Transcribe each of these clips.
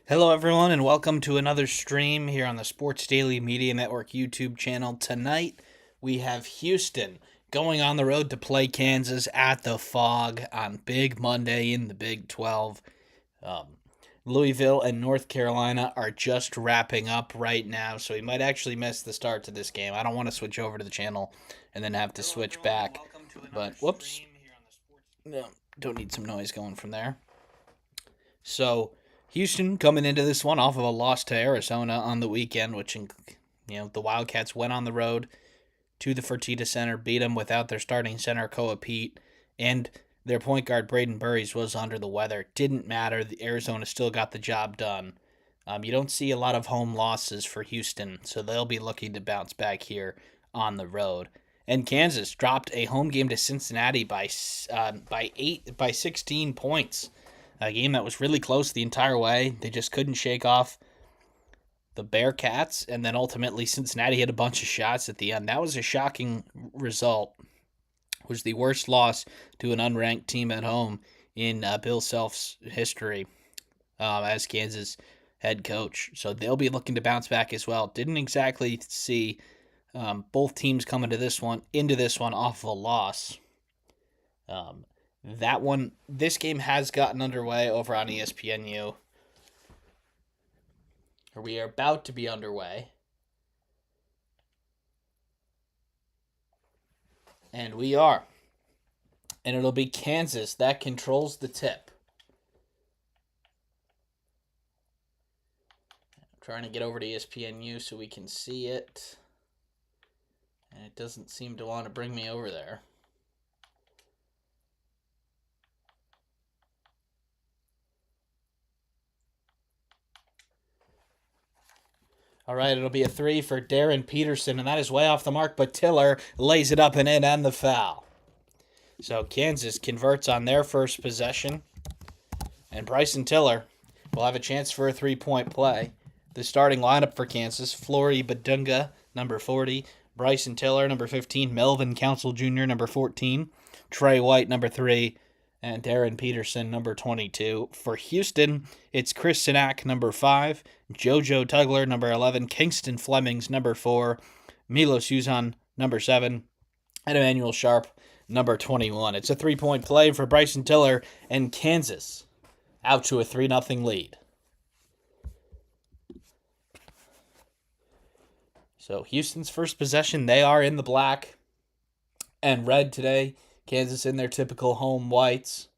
Hello, everyone, and welcome to another stream here on the Sports Daily Media Network YouTube channel. Tonight, we have Houston going on the road to play Kansas at the Fog on Big Monday in the Big 12. Um, Louisville and North Carolina are just wrapping up right now, so we might actually miss the start to this game. I don't want to switch over to the channel and then have to switch back. But, whoops. No, don't need some noise going from there. So, Houston coming into this one off of a loss to Arizona on the weekend, which the Wildcats went on the road to the Fertitta Center, beat them without their starting center Koa Pete, and their point guard Braden Burries was under the weather. Didn't matter. The Arizona still got the job done. You don't see a lot of home losses for Houston, so they'll be looking to bounce back here on the road. And Kansas dropped a home game to Cincinnati by 16 points. A game that was really close the entire way. They just couldn't shake off the Bearcats, and then ultimately Cincinnati hit a bunch of shots at the end. That was a shocking result. It was the worst loss to an unranked team at home in Bill Self's history as Kansas head coach. So they'll be looking to bounce back as well. Didn't exactly see both teams come into this one off of a loss. This game has gotten underway over on ESPNU. Or we are about to be underway. And we are. And it'll be Kansas that controls the tip. I'm trying to get over to ESPNU so we can see it. And it doesn't seem to want to bring me over there. All right, it'll be a three for Darren Peterson, and that is way off the mark, but Tiller lays it up and in and the foul. So Kansas converts on their first possession, and Bryson Tiller will have a chance for a three-point play. The starting lineup for Kansas: Flory Badunga, number 40, Bryson Tiller, number 15, Melvin Council Jr., number 14, Trey White, number 3, and Darren Peterson, number 22. For Houston, it's Chris Sinak, number 5, JoJo Tugler, number 11, Kingston Flemings, number 4, Milos Uzan, number 7, and Emmanuel Sharp, number 21. It's a three-point play for Bryson Tiller, and Kansas out to a 3-0 lead. So Houston's first possession, they are in the black and red today. Kansas in their typical home whites.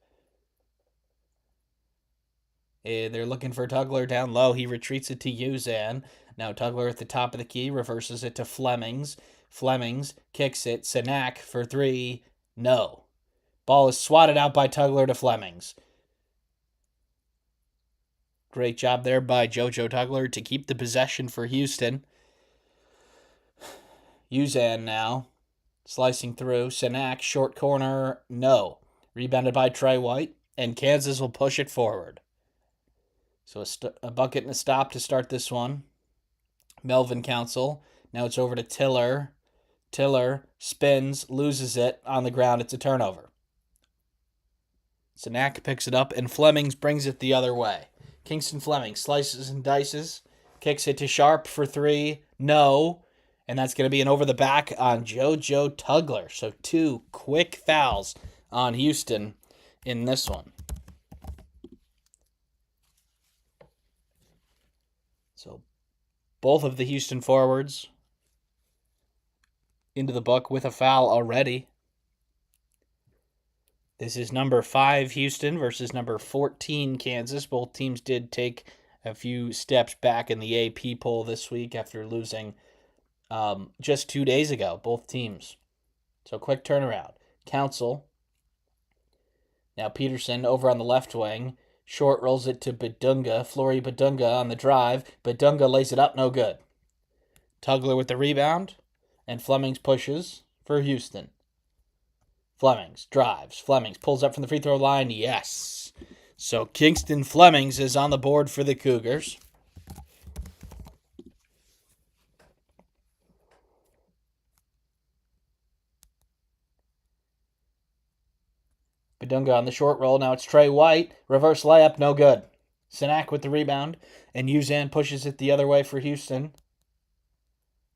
They're looking for Tugler down low. He retreats it to Uzan. Now Tugler at the top of the key, reverses it to Flemings. Flemings kicks it. Sinak for 3. No. Ball is swatted out by Tugler to Flemings. Great job there by JoJo Tugler to keep the possession for Houston. Uzan now slicing through. Sinak, short corner, no. Rebounded by Trey White, and Kansas will push it forward. So a bucket and a stop to start this one. Melvin Council. Now it's over to Tiller. Tiller spins, loses it on the ground. It's a turnover. Sinak picks it up, and Flemings brings it the other way. Kingston Flemings slices and dices. Kicks it to Sharp for 3. No. And that's going to be an over the back on JoJo Tugler. So 2 quick fouls on Houston in this one. So both of the Houston forwards into the book with a foul already. This is number 5 Houston versus number 14 Kansas. Both teams did take a few steps back in the AP poll this week after losing just 2 days ago, both teams. So quick turnaround. Council. Now Peterson over on the left wing. Short rolls it to Badunga. Flory Badunga on the drive. Badunga lays it up, no good. Tugler with the rebound. And Flemings pushes for Houston. Flemings drives. Flemings pulls up from the free throw line. Yes. So Kingston Flemings is on the board for the Cougars. Badunga on the short roll. Now it's Trey White. Reverse layup, no good. Sinak with the rebound, and Uzan pushes it the other way for Houston.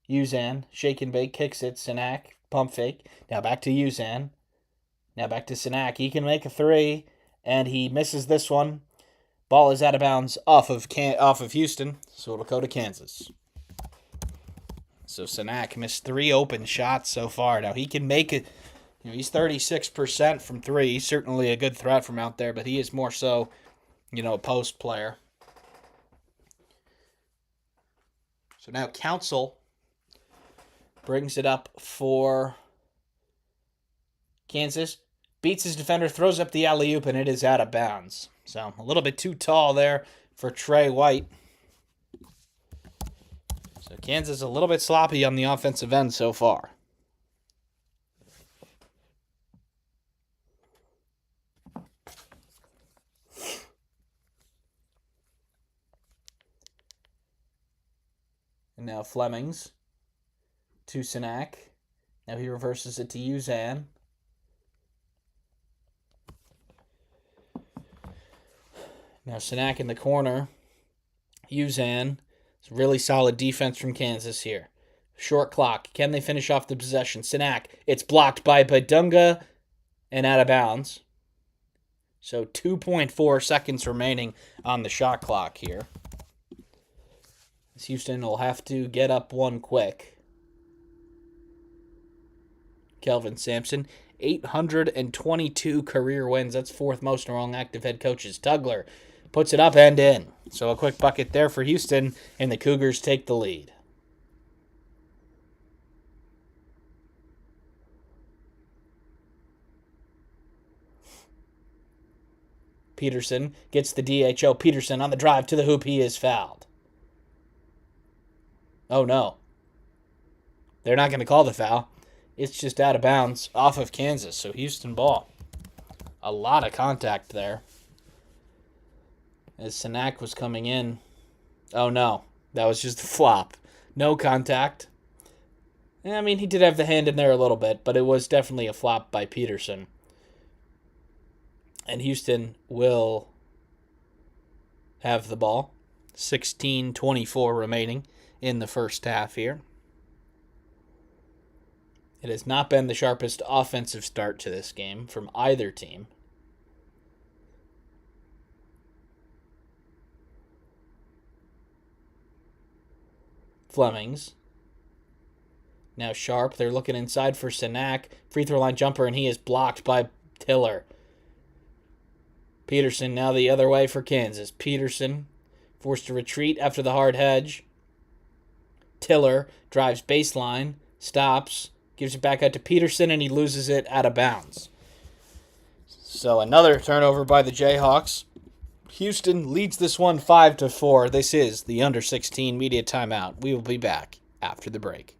Uzan, shake and bake, kicks it. Sinak, pump fake. Now back to Uzan. Now back to Sinak. He can make a three, and he misses this one. Ball is out of bounds off of Houston, so it'll go to Kansas. So Sinak missed 3 open shots so far. Now he can make it. He's 36% from 3. He's certainly a good threat from out there, but he is more so, a post player. So now Council brings it up for Kansas. Beats his defender, throws up the alley-oop, and it is out of bounds. So a little bit too tall there for Trey White. So Kansas a little bit sloppy on the offensive end so far. And now Flemings to Sinak. Now he reverses it to Uzan. Now Sinak in the corner. Uzan. It's really solid defense from Kansas here. Short clock. Can they finish off the possession? Sinak. It's blocked by Badunga and out of bounds. So 2.4 seconds remaining on the shot clock here. Houston will have to get up one quick. Kelvin Sampson, 822 career wins. That's 4th most among active head coaches. Tugler puts it up and in. So a quick bucket there for Houston, and the Cougars take the lead. Peterson gets the DHO. Peterson on the drive to the hoop. He is fouled. Oh, no. They're not going to call the foul. It's just out of bounds off of Kansas. So Houston ball. A lot of contact there. As Sinak was coming in. Oh, no. That was just a flop. No contact. I mean, he did have the hand in there a little bit, but it was definitely a flop by Peterson. And Houston will have the ball. 16:24 remaining in the first half here. It has not been the sharpest offensive start to this game from either team. Flemings. Now Sharp. They're looking inside for Sinak. Free throw line jumper, and he is blocked by Tiller. Peterson now the other way for Kansas. Peterson forced to retreat after the hard hedge. Tiller drives baseline, stops, gives it back out to Peterson, and he loses it out of bounds. So another turnover by the Jayhawks. Houston leads this one 5-4. This is the Under 16 Media Timeout. We will be back after the break.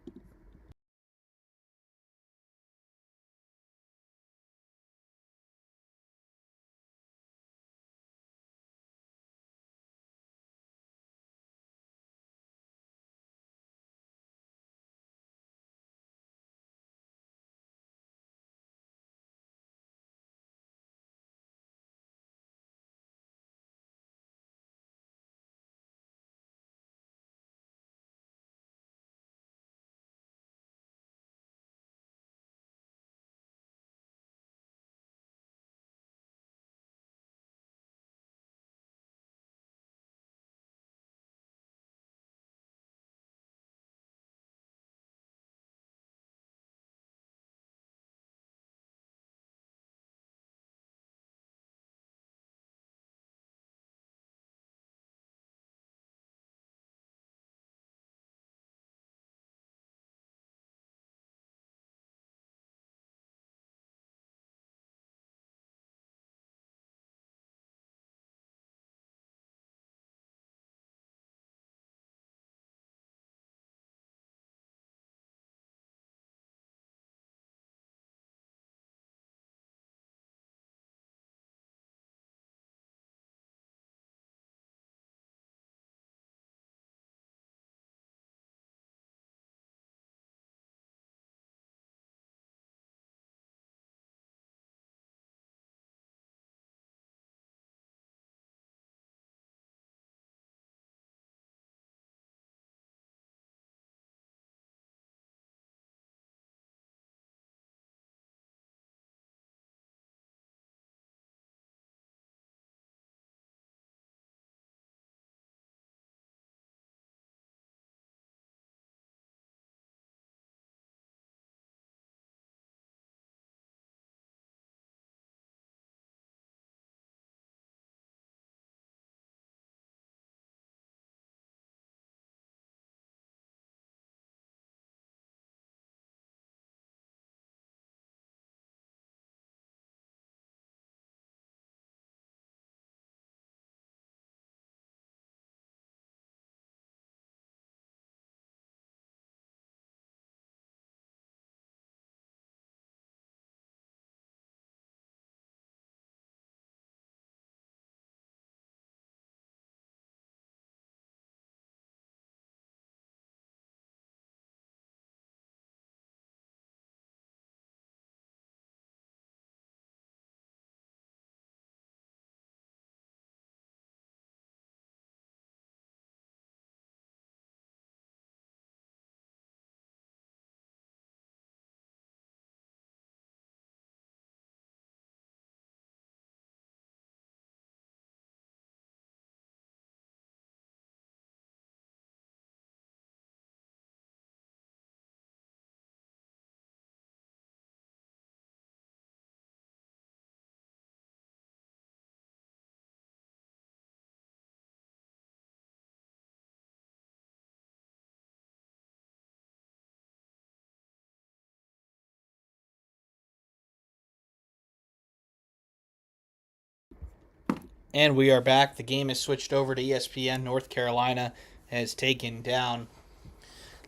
And we are back. The game has switched over to ESPN. North Carolina has taken down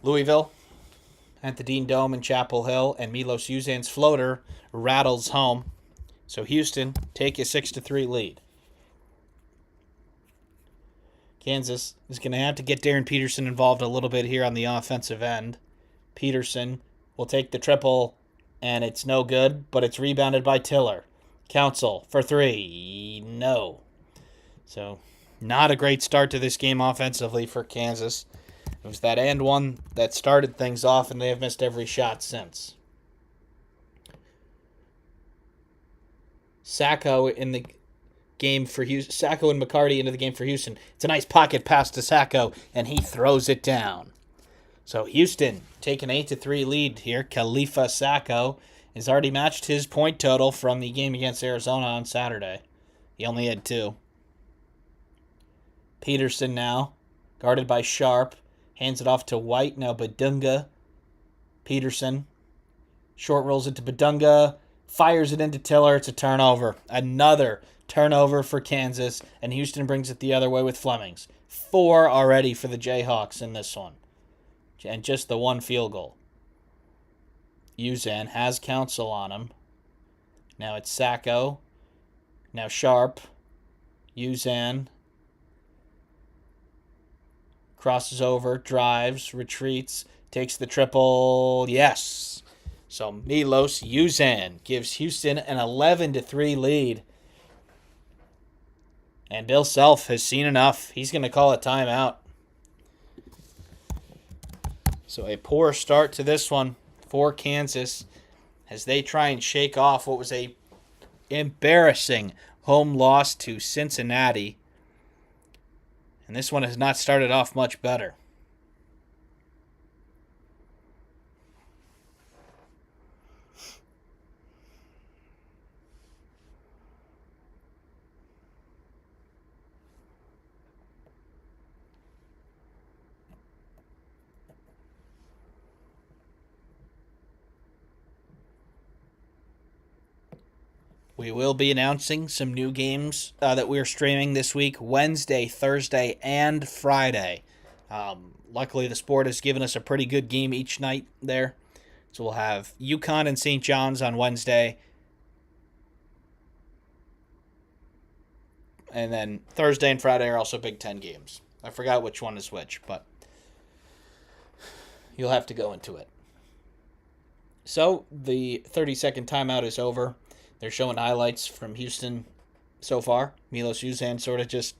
Louisville at the Dean Dome in Chapel Hill, and Milos Uzan's floater rattles home. So Houston take a 6-3 lead. Kansas is going to have to get Darren Peterson involved a little bit here on the offensive end. Peterson will take the triple, and it's no good, but it's rebounded by Tiller. Council for three. No. So, not a great start to this game offensively for Kansas. It was that and one that started things off, and they have missed every shot since. Sacco in the game for Houston. Sacco and McCarty into the game for Houston. It's a nice pocket pass to Sacco, and he throws it down. So Houston take an 8-3 lead here. Khalifa Sacco has already matched his point total from the game against Arizona on Saturday. He only had 2. Peterson now, guarded by Sharp, hands it off to White. Now Badunga. Peterson. Short rolls it to Badunga. Fires it into Tiller. It's a turnover. Another turnover for Kansas. And Houston brings it the other way with Flemings. 4 already for the Jayhawks in this one. And just the 1 field goal. Uzan has Council on him. Now it's Sacco. Now Sharp. Uzan. Crosses over, drives, retreats, takes the triple. Yes. So Milos Uzan gives Houston an 11-3 lead. And Bill Self has seen enough. He's going to call a timeout. So a poor start to this one for Kansas as they try and shake off what was a embarrassing home loss to Cincinnati. And this one has not started off much better. We will be announcing some new games that we're streaming this week, Wednesday, Thursday, and Friday. Luckily, the sport has given us a pretty good game each night there. So we'll have UConn and St. John's on Wednesday. And then Thursday and Friday are also Big Ten games. I forgot which one is which, but you'll have to go into it. So the 30-second timeout is over. They're showing highlights from Houston so far. Milos Uzan sort of just,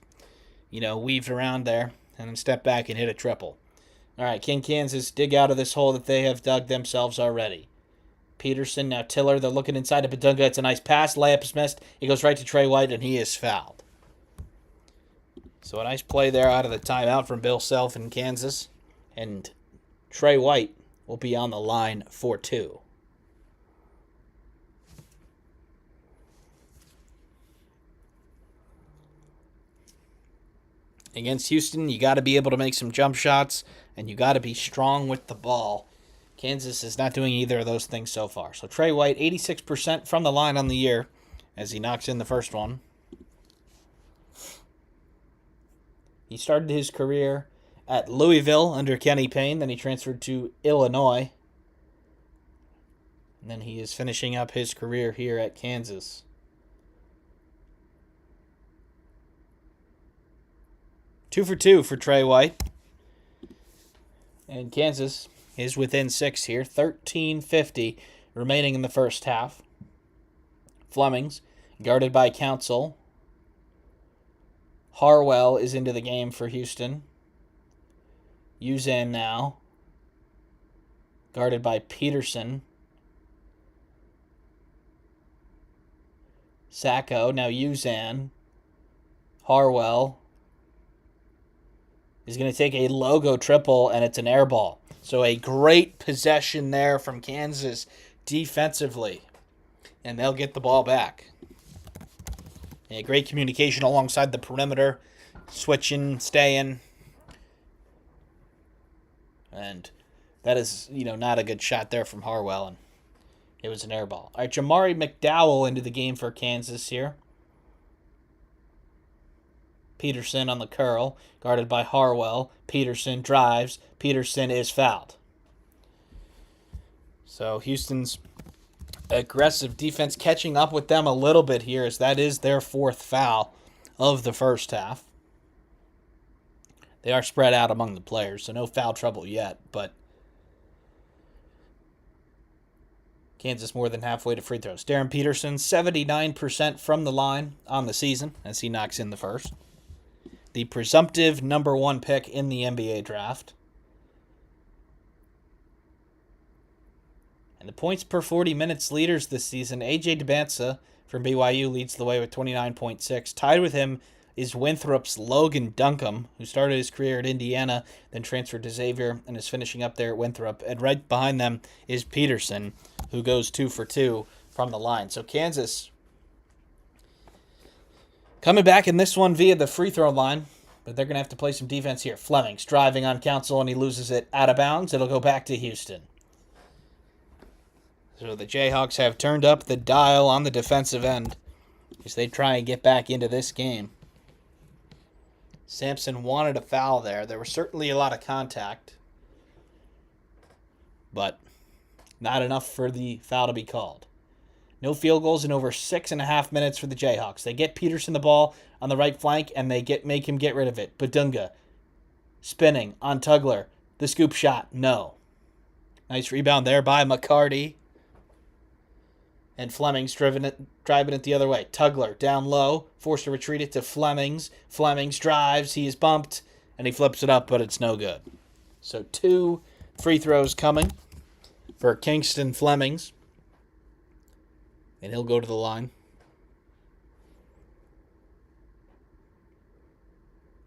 weaved around there and then stepped back and hit a triple. All right, King Kansas dig out of this hole that they have dug themselves already. Peterson, now Tiller. They're looking inside of Badunga. It's a nice pass. Layup is missed. It goes right to Trey White, and he is fouled. So a nice play there out of the timeout from Bill Self in Kansas. And Trey White will be on the line for 2. Against Houston, you got to be able to make some jump shots, and you got to be strong with the ball. Kansas is not doing either of those things so far. So Trey White, 86% from the line on the year as he knocks in the first one. He started his career at Louisville under Kenny Payne. Then he transferred to Illinois. And then he is finishing up his career here at Kansas. Two for two for Trey White. And Kansas is within 6 here. 13:50 remaining in the first half. Flemings, guarded by Council. Harwell is into the game for Houston. Uzan now, guarded by Peterson. Sacco, now Uzan. Harwell is going to take a logo triple, and it's an air ball. So a great possession there from Kansas defensively, and they'll get the ball back. And great communication alongside the perimeter, switching, staying. And that is, not a good shot there from Harwell, and it was an air ball. All right, Jamari McDowell into the game for Kansas here. Peterson on the curl, guarded by Harwell. Peterson drives. Peterson is fouled. So Houston's aggressive defense catching up with them a little bit here, as that is their fourth foul of the first half. They are spread out among the players, so no foul trouble yet, but Kansas more than halfway to free throws. Darren Peterson, 79% from the line on the season as he knocks in the first. The presumptive number one pick in the NBA draft. And the points per 40 minutes leaders this season, A.J. Debantsa from BYU leads the way with 29.6. Tied with him is Winthrop's Logan Duncombe, who started his career at Indiana, then transferred to Xavier and is finishing up there at Winthrop. And right behind them is Peterson, who goes 2 for 2 from the line. So Kansas coming back in this one via the free throw line, but they're going to have to play some defense here. Fleming's driving on Council, and he loses it out of bounds. It'll go back to Houston. So the Jayhawks have turned up the dial on the defensive end as they try and get back into this game. Sampson wanted a foul there. There was certainly a lot of contact, but not enough for the foul to be called. No field goals in over 6.5 minutes for the Jayhawks. They get Peterson the ball on the right flank, and they make him get rid of it. Badunga spinning on Tugler. The scoop shot, no. Nice rebound there by McCarty. And Fleming's driving it the other way. Tugler down low, forced to retreat it to Fleming's. Fleming's drives, he is bumped, and he flips it up, but it's no good. So 2 free throws coming for Kingston Fleming's. And he'll go to the line.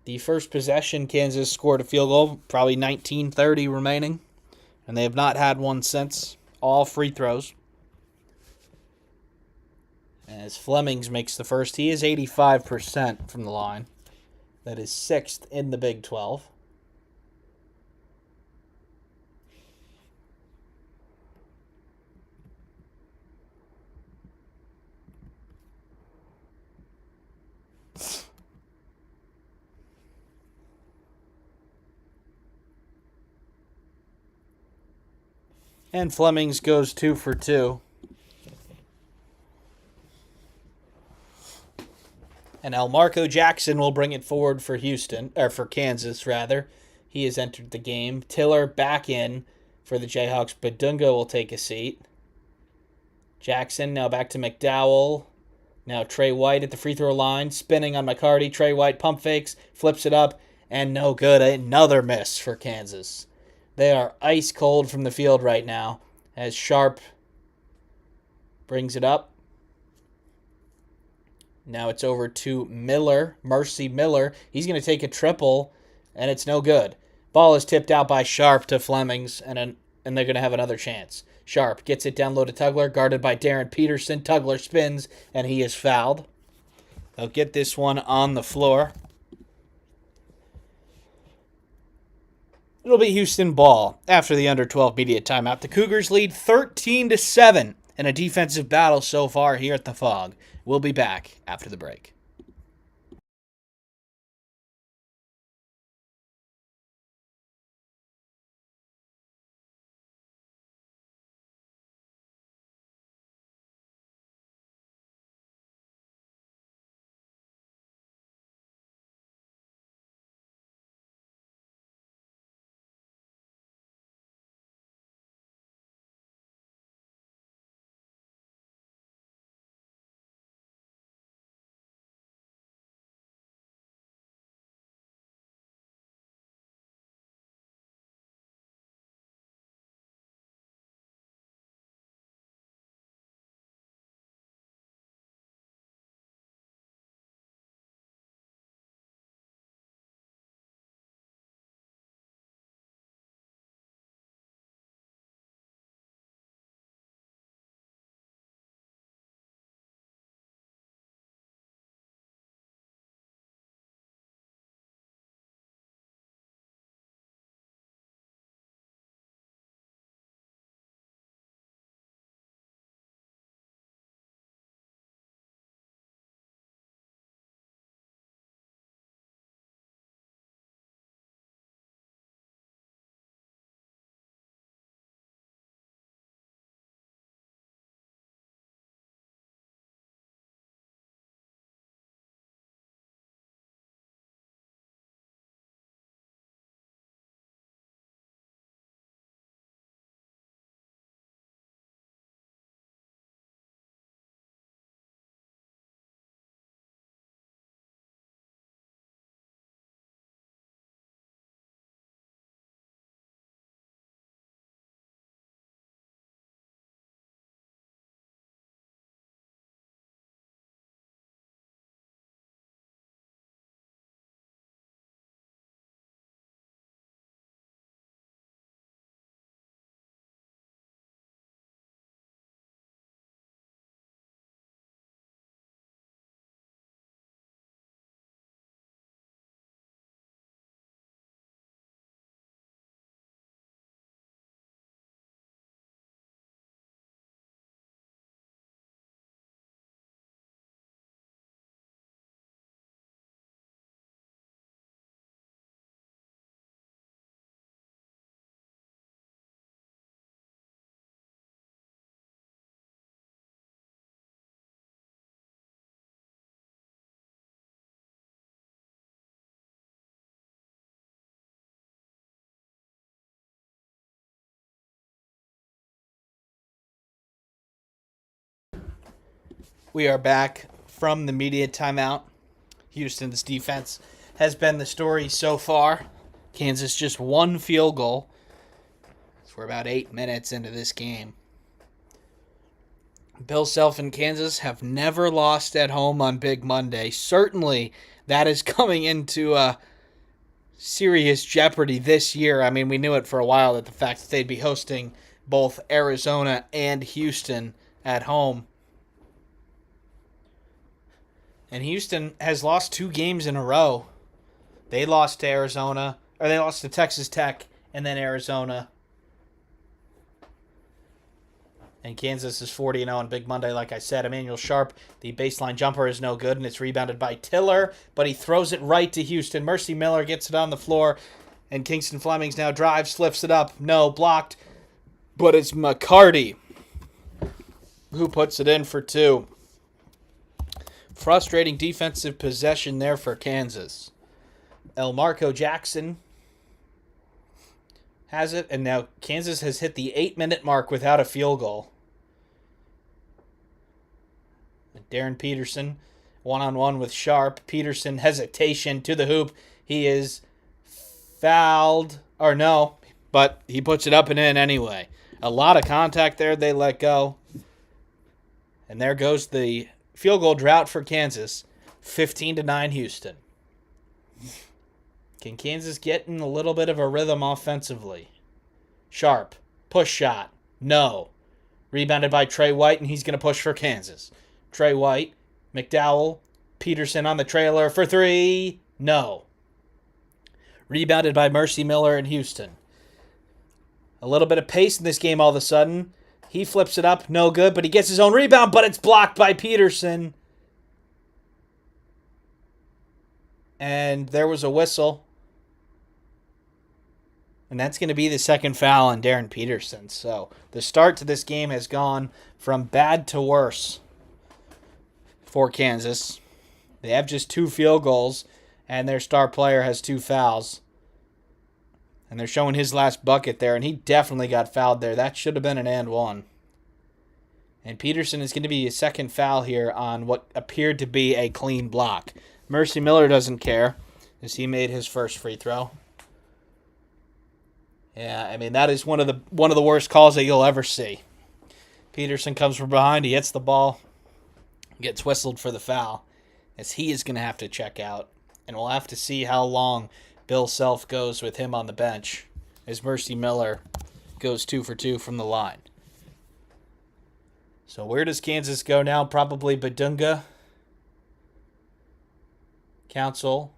The first possession, Kansas scored a field goal, probably 19:30 remaining. And they have not had one since. All free throws. As Fleming's makes the first, he is 85% from the line. That is 6th in the Big 12. And Fleming's goes 2 for 2. And Elmarco Jackson will bring it forward for for Kansas, rather. He has entered the game. Tiller back in for the Jayhawks. Badunga will take a seat. Jackson now back to McDowell. Now Trey White at the free throw line. Spinning on McCarty. Trey White pump fakes. Flips it up. And no good. Another miss for Kansas. They are ice cold from the field right now as Sharp brings it up. Now it's over to Miller, Mercy Miller. He's going to take a triple, and it's no good. Ball is tipped out by Sharp to Fleming's, and they're going to have another chance. Sharp gets it down low to Tugler, guarded by Darren Peterson. Tugler spins, and he is fouled. They'll get this one on the floor. It'll be Houston ball after the under-12 media timeout. The Cougars lead 13-7 in a defensive battle so far here at the Phog. We'll be back after the break. We are back from the media timeout. Houston's defense has been the story so far. Kansas just one field goal. So we're about 8 minutes into this game. Bill Self and Kansas have never lost at home on Big Monday. Certainly, that is coming into serious jeopardy this year. I mean, we knew it for a while that the fact that they'd be hosting both Arizona and Houston at home. And Houston has lost 2 games in a row. They lost to Arizona, or they lost to Texas Tech, and then Arizona. And Kansas is 40-0 on Big Monday, like I said. Emmanuel Sharp, the baseline jumper, is no good, and it's rebounded by Tiller, but he throws it right to Houston. Mercy Miller gets it on the floor, and Kingston Flemings now drives, lifts it up. No, blocked, but it's McCarty who puts it in for 2. Frustrating defensive possession there for Kansas. Marco Jackson has it, and now Kansas has hit the 8-minute mark without a field goal. Darren Peterson, one-on-one with Sharp. Peterson, hesitation to the hoop. He is fouled, or no, but he puts it up and in anyway. A lot of contact there. They let go. And there goes the field goal drought for Kansas. 15-9 Houston. Can Kansas get in a little bit of a rhythm offensively? Sharp, push shot, no. Rebounded by Trey White, and he's going to push for Kansas. Trey White, McDowell, Peterson on the trailer for 3, no. Rebounded by Mercy Miller in Houston. A little bit of pace in this game all of a sudden. He flips it up, no good, but he gets his own rebound, but it's blocked by Peterson. And there was a whistle. And that's going to be the second foul on Darren Peterson. So the start to this game has gone from bad to worse for Kansas. They have just 2 field goals, and their star player has 2 fouls. And they're showing his last bucket there, and he definitely got fouled there. That should have been an and 1. And Peterson is going to be a second foul here on what appeared to be a clean block. Mercy Miller doesn't care, as he made his first free throw. Yeah, I mean, that is one of the worst calls that you'll ever see. Peterson comes from behind, he hits the ball, gets whistled for the foul, as he is going to have to check out. And we'll have to see how long Bill Self goes with him on the bench, as Mercy Miller goes 2 for 2 from the line. So where does Kansas go now? Probably Badunga. Council.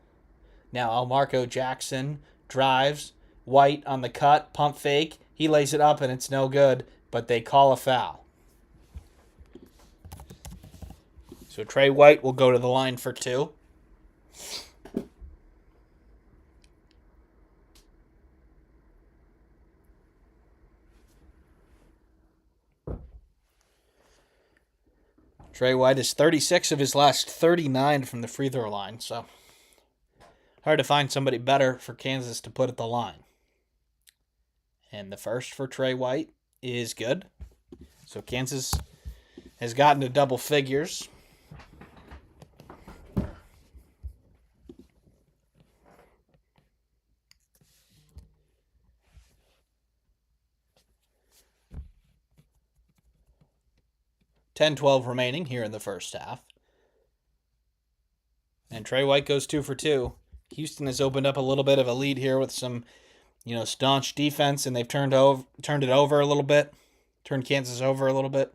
Now Marco Jackson drives. White on the cut, pump fake. He lays it up and it's no good, but they call a foul. So Trey White will go to the line for 2. Trey White is 36 of his last 39 from the free throw line, so hard to find somebody better for Kansas to put at the line. And the first for Trey White is good. So Kansas has gotten to double figures. (10-12) remaining here in the first half. And Trey White goes 2 for 2. Houston has opened up a little bit of a lead here with some staunch defense, and they've turned it over a little bit. Turned Kansas over a little bit.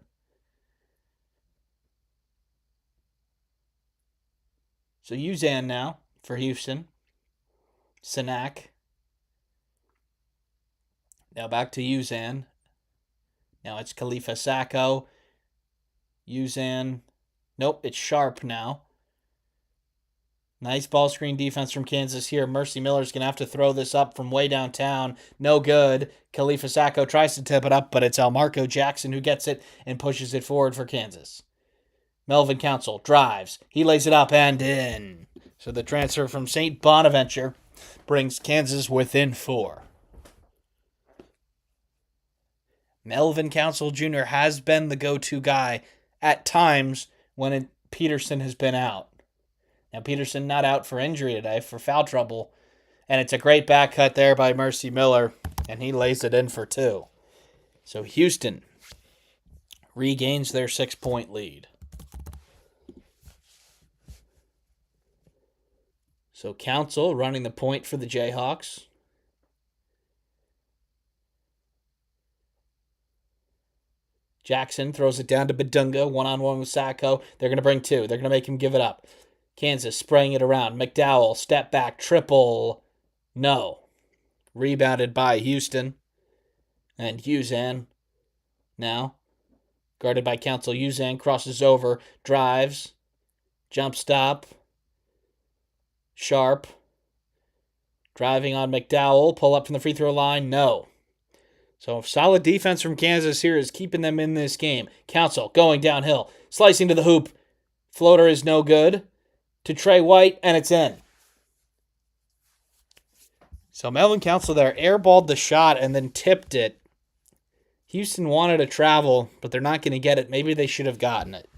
So Uzan now for Houston. Sinak. Now back to Uzan. Now it's Khalifa Sacco. Uzan. Nope, it's Sharp now. Nice ball screen defense from Kansas here. Mercy Miller's going to have to throw this up from way downtown. No good. Khalifa Sacco tries to tip it up, but it's Marco Jackson who gets it and pushes it forward for Kansas. Melvin Council drives. He lays it up and in. So the transfer from St. Bonaventure brings Kansas within 4. Melvin Council Jr. has been the go-to guy at times when Peterson has been out. Now, Peterson not out for injury today, for foul trouble. And it's a great back cut there by Mercy Miller, and he lays it in for 2. So Houston regains their 6-point lead. So Council running the point for the Jayhawks. Jackson throws it down to Badunga, one-on-one with Sacco. They're going to bring 2. They're going to make him give it up. Kansas spraying it around. McDowell, step back, triple. No. Rebounded by Houston. And Uzan now. Guarded by Council. Uzan crosses over, drives, jump stop. Sharp. Driving on McDowell. Pull up from the free throw line. No. So solid defense from Kansas here is keeping them in this game. Council going downhill. Slicing to the hoop. Floater is no good. To Trey White, and it's in. So Melvin Council there airballed the shot and then tipped it. Houston wanted to travel, but they're not going to get it. Maybe they should have gotten it.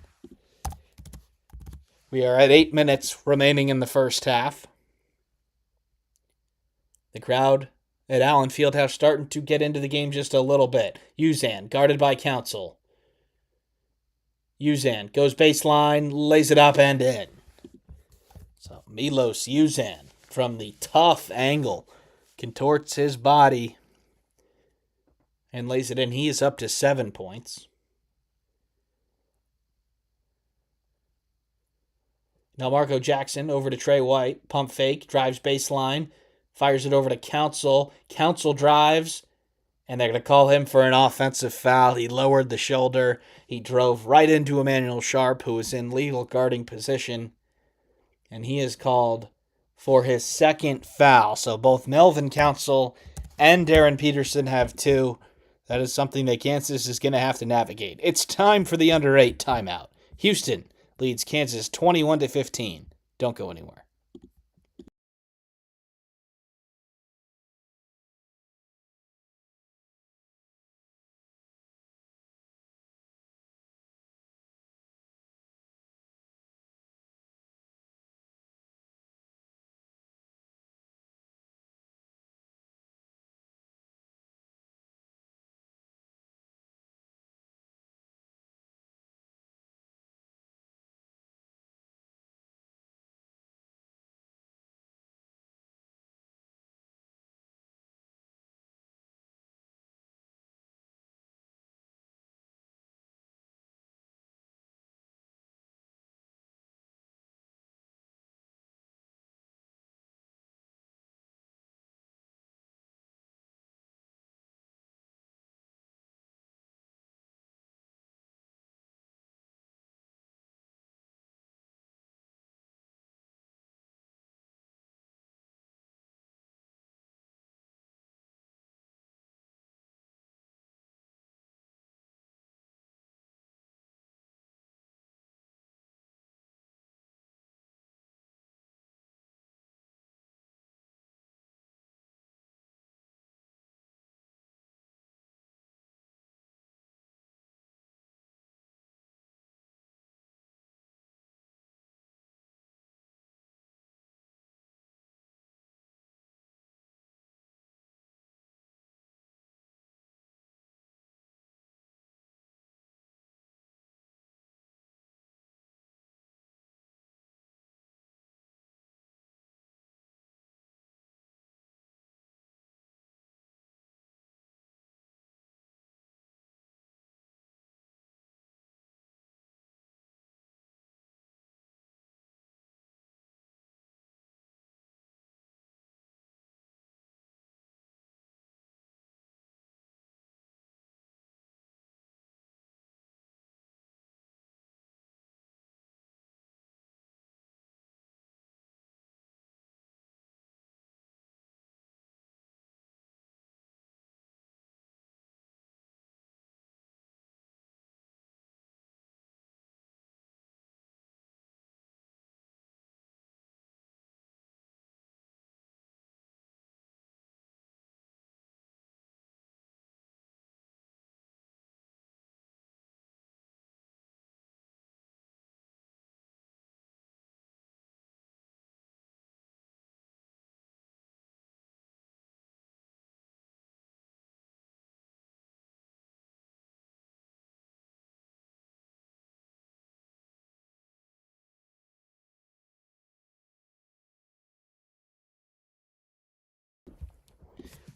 We are at 8 minutes remaining in the first half. The crowd at Allen Fieldhouse starting to get into the game just a little bit. Uzan, guarded by Council. Uzan goes baseline, lays it up and in. So Milos Uzan from the tough angle contorts his body and lays it in. He is up to 7 points. Now Marco Jackson over to Trey White. Pump fake, drives baseline, fires it over to Council. Council drives, and they're going to call him for an offensive foul. He lowered the shoulder. He drove right into Emmanuel Sharp, who was in legal guarding position, and he is called for his second foul. So both Melvin Council and Darren Peterson have 2. That is something that Kansas is going to have to navigate. It's time for the under 8 timeout. Houston leads Kansas 21-15. Don't go anywhere.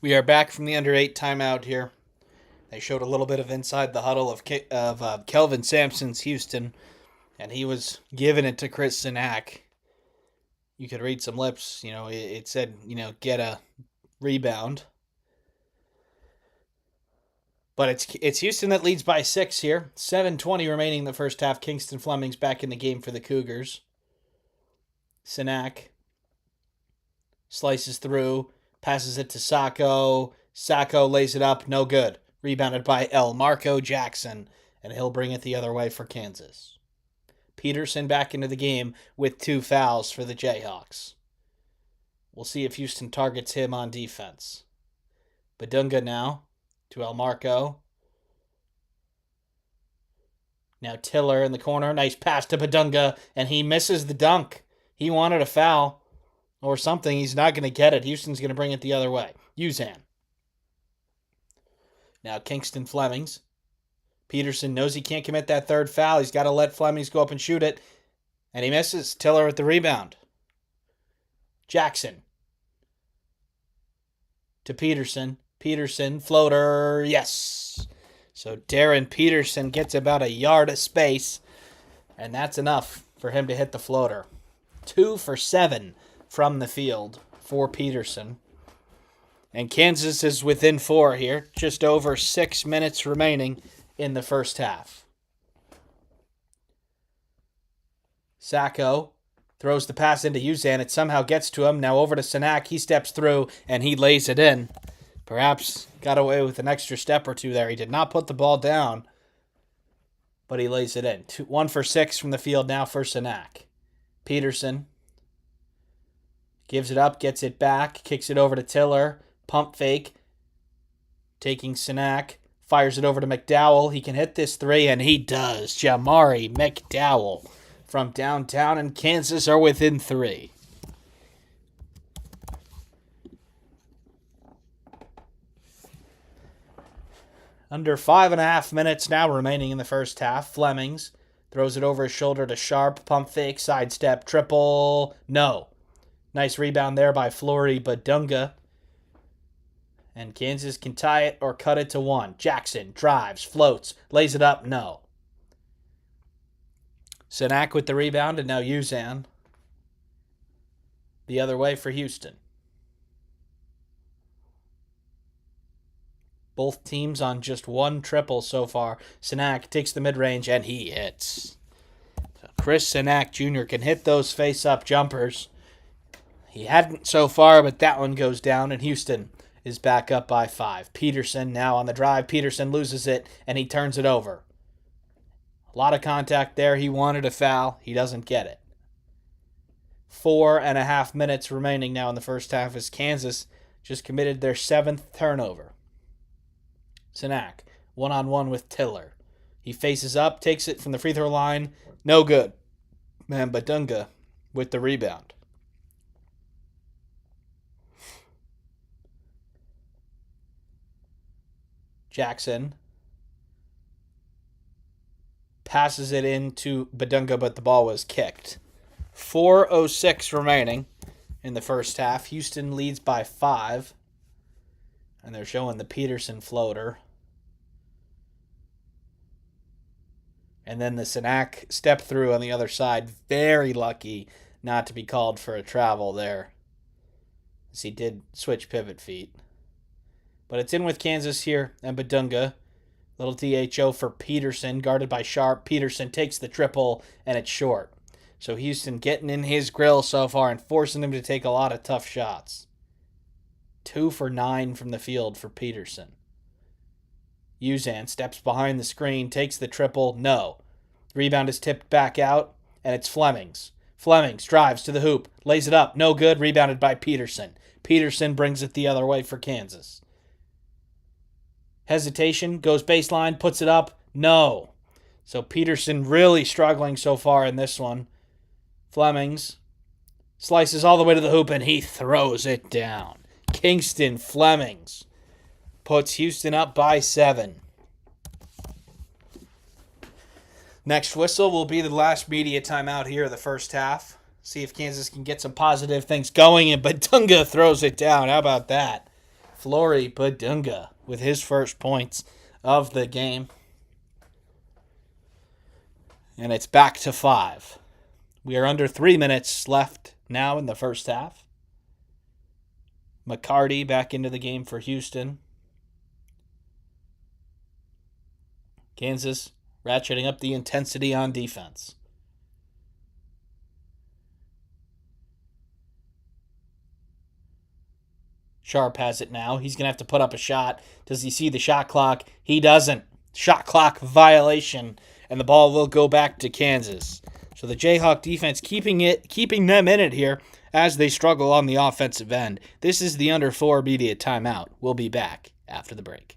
We are back from the under 8 timeout here. They showed a little bit of inside the huddle of Kelvin Sampson's Houston, and he was giving it to Chris Sinak. You could read some lips. It said, get a rebound. But it's Houston that leads by 6 here. 7:20 remaining in the first half. Kingston Fleming's back in the game for the Cougars. Sinak slices through, passes it to Sacco. Sacco lays it up, no good. Rebounded by Marco Jackson, and he'll bring it the other way for Kansas. Peterson back into the game with 2 fouls for the Jayhawks. We'll see if Houston targets him on defense. Badunga now to Marco. Now Tiller in the corner. Nice pass to Badunga, and he misses the dunk. He wanted a foul or something. He's not going to get it. Houston's going to bring it the other way. Uzan. Now Kingston Flemings. Peterson knows he can't commit that third foul. He's got to let Flemings go up and shoot it. And he misses. Tiller with the rebound. Jackson. To Peterson. Peterson, floater, yes. So Darren Peterson gets about a yard of space, and that's enough for him to hit the floater. 2 for 7 from the field for Peterson. And Kansas is within 4 here. Just over 6 minutes remaining in the first half. Sacco throws the pass into Uzan. It somehow gets to him. Now over to Sinak. He steps through, and he lays it in. Perhaps got away with an extra step or two there. He did not put the ball down, but he lays it in. 1 for 6 from the field now for Sinak. Peterson gives it up, gets it back, kicks it over to Tiller. Pump fake. Taking Sinak. Fires it over to McDowell. He can hit this 3, and he does. Jamari McDowell from downtown, and Kansas are within 3. Under 5.5 minutes now remaining in the first half. Flemings throws it over his shoulder to Sharp. Pump fake, sidestep, triple. No. Nice rebound there by Flory Badunga. And Kansas can tie it or cut it to 1. Jackson drives, floats, lays it up. No. Sinak with the rebound, and now Uzan the other way for Houston. Both teams on just 1 triple so far. Sinak takes the mid-range, and he hits. So Chris Sinak Jr. can hit those face-up jumpers. He hadn't so far, but that one goes down, and Houston is back up by 5. Peterson now on the drive. Peterson loses it, and he turns it over. A lot of contact there. He wanted a foul. He doesn't get it. 4.5 minutes remaining now in the first half as Kansas just committed their 7th turnover. Sinak, one-on-one with Tiller. He faces up, takes it from the free throw line. No good. Man, Badunga with the rebound. Jackson passes it into Badunga, but the ball was kicked. 4:06 remaining in the first half. Houston leads by 5. And they're showing the Peterson floater. And then the Sinak step through on the other side. Very lucky not to be called for a travel there, as he did switch pivot feet. But it's in with Kansas here, and Badunga. Little DHO for Peterson, guarded by Sharp. Peterson takes the triple, and it's short. So Houston getting in his grill so far and forcing him to take a lot of tough shots. 2 for 9 from the field for Peterson. Uzan steps behind the screen, takes the triple. No. Rebound is tipped back out, and it's Flemings. Flemings drives to the hoop, lays it up. No good. Rebounded by Peterson. Peterson brings it the other way for Kansas. Hesitation, goes baseline, puts it up. No. So Peterson really struggling so far in this one. Flemings slices all the way to the hoop, and he throws it down. Kingston Flemings puts Houston up by 7. Next whistle will be the last media timeout here of the first half. See if Kansas can get some positive things going, and Badunga throws it down. How about that? Flory Badunga with his first points of the game. And it's back to 5. We are under 3 minutes left now in the first half. McCarty back into the game for Houston. Kansas ratcheting up the intensity on defense. Sharp has it now. He's going to have to put up a shot. Does he see the shot clock? He doesn't. Shot clock violation, and the ball will go back to Kansas. So the Jayhawk defense keeping them in it here as they struggle on the offensive end. This is the under 4 media timeout. We'll be back after the break.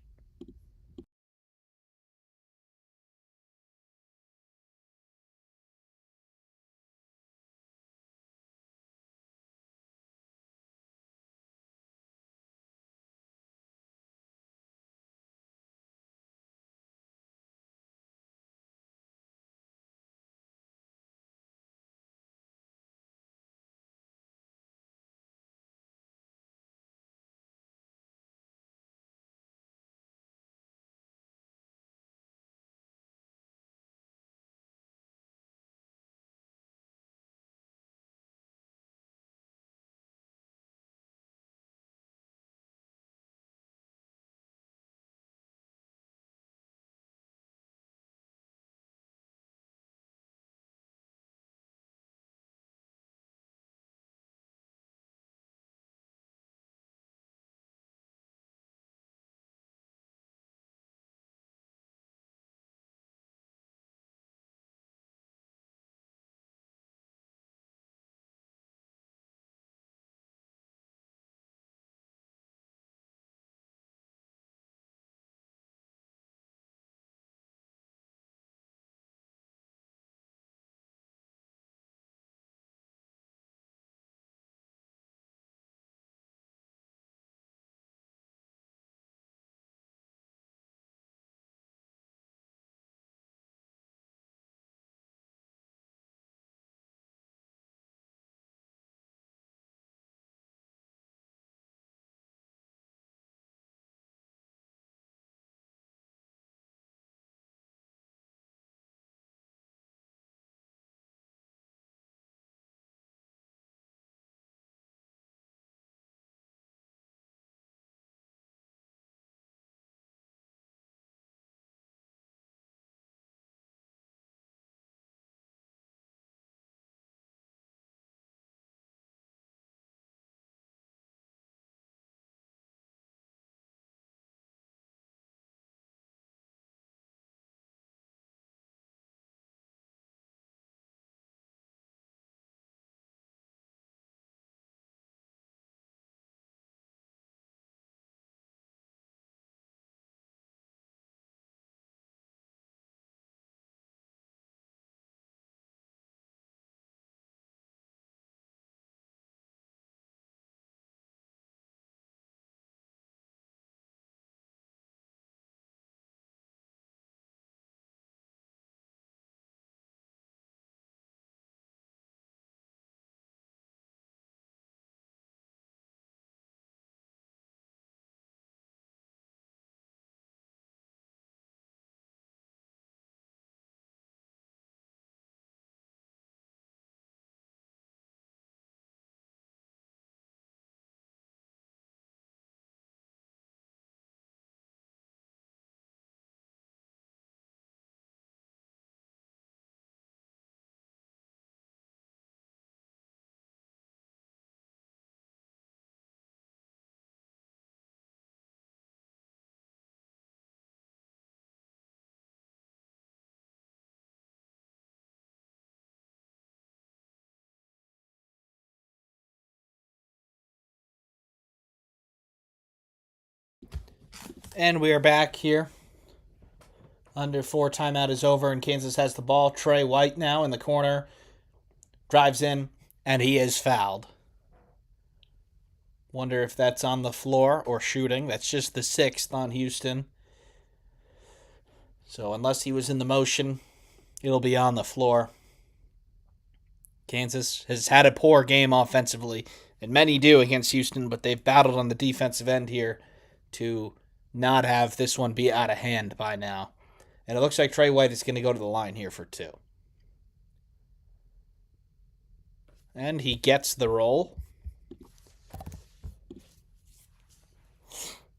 And we are back here. Under 4, timeout is over, and Kansas has the ball. Trey White now in the corner. Drives in, and he is fouled. Wonder if that's on the floor or shooting. That's just the 6th on Houston. So unless he was in the motion, it'll be on the floor. Kansas has had a poor game offensively, and many do against Houston, but they've battled on the defensive end here to not have this one be out of hand by now. And it looks like Trey White is going to go to the line here for 2. And he gets the roll.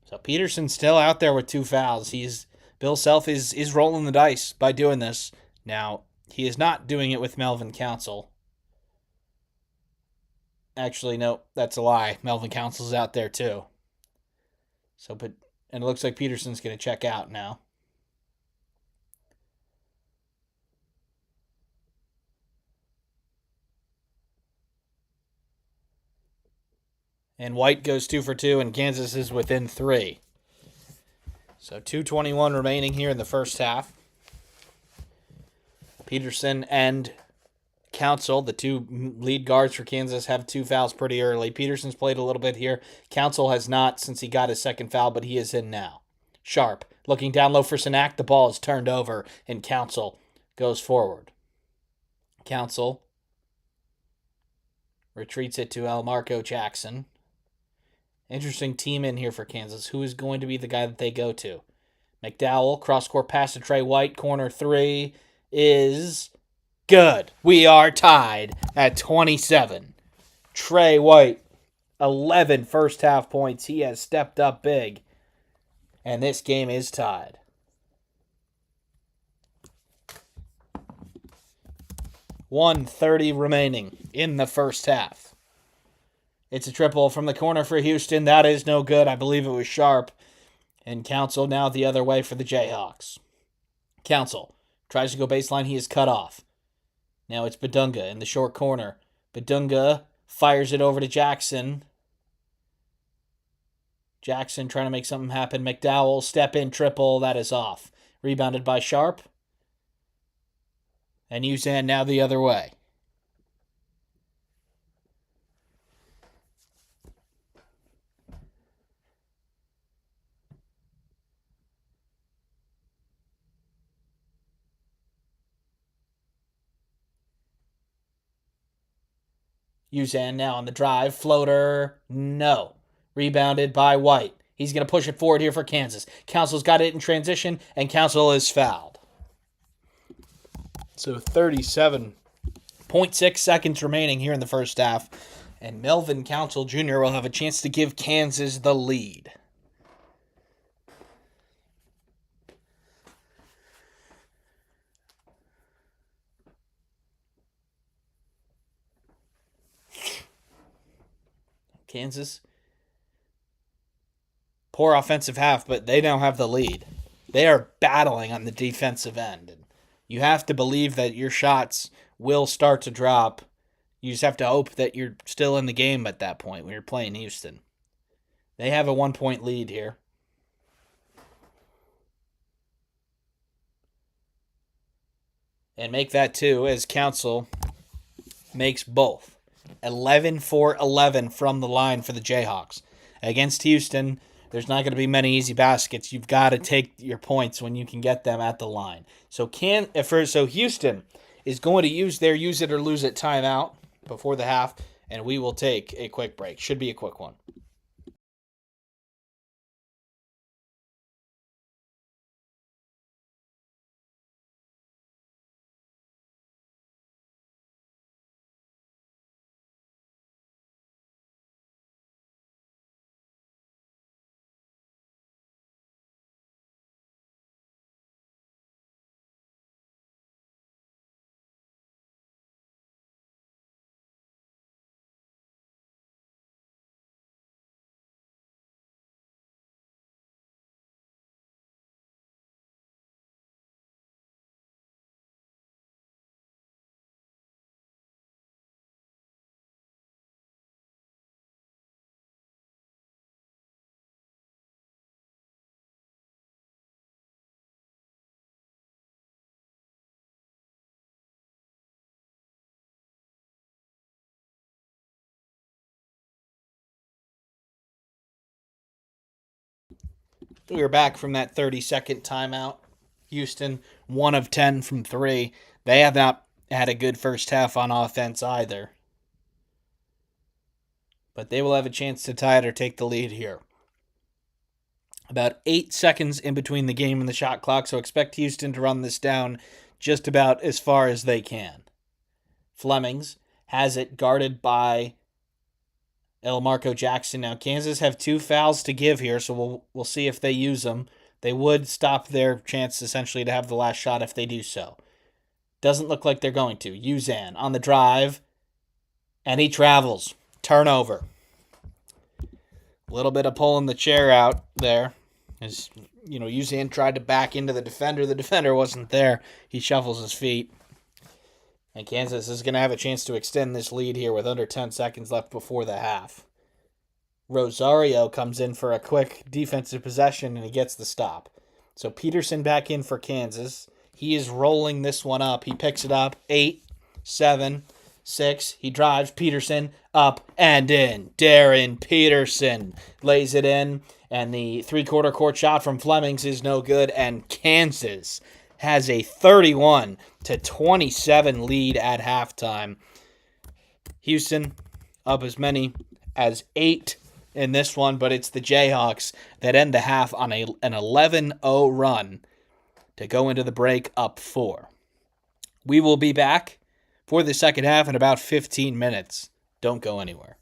So Peterson's still out there with 2 fouls. Bill Self is rolling the dice by doing this. Now, he is not doing it with Melvin Council. Actually, no, that's a lie. Melvin Council's out there too. And it looks like Peterson's going to check out now. And White goes 2 for 2, and Kansas is within 3. So 2:21 remaining here in the first half. Peterson and Council, the 2 lead guards for Kansas, have 2 fouls pretty early. Peterson's played a little bit here. Council has not since he got his second foul, but he is in now. Sharp looking down low for Sinak. The ball is turned over, and Council goes forward. Council retreats it to Elmarco Jackson. Interesting team in here for Kansas. Who is going to be the guy that they go to? McDowell, cross-court pass to Trey White. Corner 3 is good. We are tied at 27. Trey White, 11 first-half points. He has stepped up big. And this game is tied. .130 remaining in the first half. It's a triple from the corner for Houston. That is no good. I believe it was Sharp. And Council now the other way for the Jayhawks. Council tries to go baseline. He is cut off. Now it's Badunga in the short corner. Badunga fires it over to Jackson. Jackson trying to make something happen. McDowell, step in, triple. That is off. Rebounded by Sharp. And Usan now the other way. Usan now on the drive. Floater. No. Rebounded by White. He's going to push it forward here for Kansas. Council's got it in transition, and Council is fouled. So 37.6 seconds remaining here in the first half, and Melvin Council Jr. will have a chance to give Kansas the lead. Kansas, poor offensive half, but they now have the lead. They are battling on the defensive end. And you have to believe that your shots will start to drop. You just have to hope that you're still in the game at that point when you're playing Houston. They have a 1-point lead here. And make that 2 as Council makes both. 11 for 11 from the line for the Jayhawks. Against Houston, there's not going to be many easy baskets. You've got to take your points when you can get them at the line. So Houston is going to use their use it or lose it timeout before the half, and we will take a quick break. Should be a quick one. We are back from that 30-second timeout. Houston, 1 of 10 from 3. They have not had a good first half on offense either. But they will have a chance to tie it or take the lead here. About 8 seconds in between the game and the shot clock, so expect Houston to run this down just about as far as they can. Flemings has it guarded by Marco Jackson. Now, Kansas have 2 fouls to give here, so we'll see if they use them. They would stop their chance essentially to have the last shot if they do so. Doesn't look like they're going to. Uzan on the drive, and he travels. Turnover. A little bit of pulling the chair out there. As Uzan tried to back into the defender. The defender wasn't there. He shuffles his feet. And Kansas is going to have a chance to extend this lead here with under 10 seconds left before the half. Rosario comes in for a quick defensive possession, and he gets the stop. So Peterson back in for Kansas. He is rolling this one up. He picks it up. 8, 7, 6. He drives. Peterson up and in. Darren Peterson lays it in. And the three-quarter court shot from Flemings is no good. And Kansas has a 31-27 lead at halftime. Houston up as many as 8 in this one, but it's the Jayhawks that end the half on an 11-0 run to go into the break up 4. We will be back for the second half in about 15 minutes. Don't go anywhere.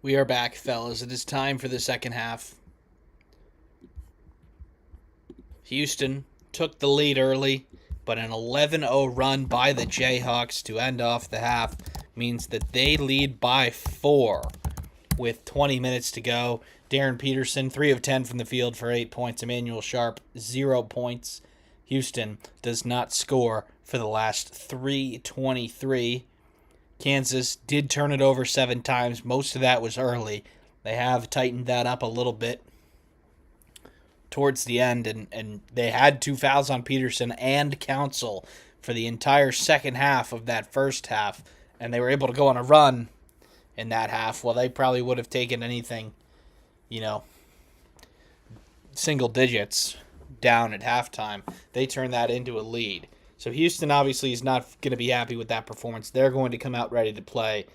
We are back, fellas. It is time for the second half. Houston took the lead early, but an 11-0 run by the Jayhawks to end off the half means that they lead by 4 with 20 minutes to go. Darren Peterson, 3 of 10 from the field for 8 points. Emmanuel Sharp, 0 points. Houston does not score for the last 3:23. Kansas did turn it over 7 times. Most of that was early. They have tightened that up a little bit towards the end, and they had 2 fouls on Peterson and Council for the entire second half of that first half, and they were able to go on a run in that half. Well, they probably would have taken anything, single digits down at halftime. They turned that into a lead. So Houston obviously is not going to be happy with that performance. They're going to come out ready to play.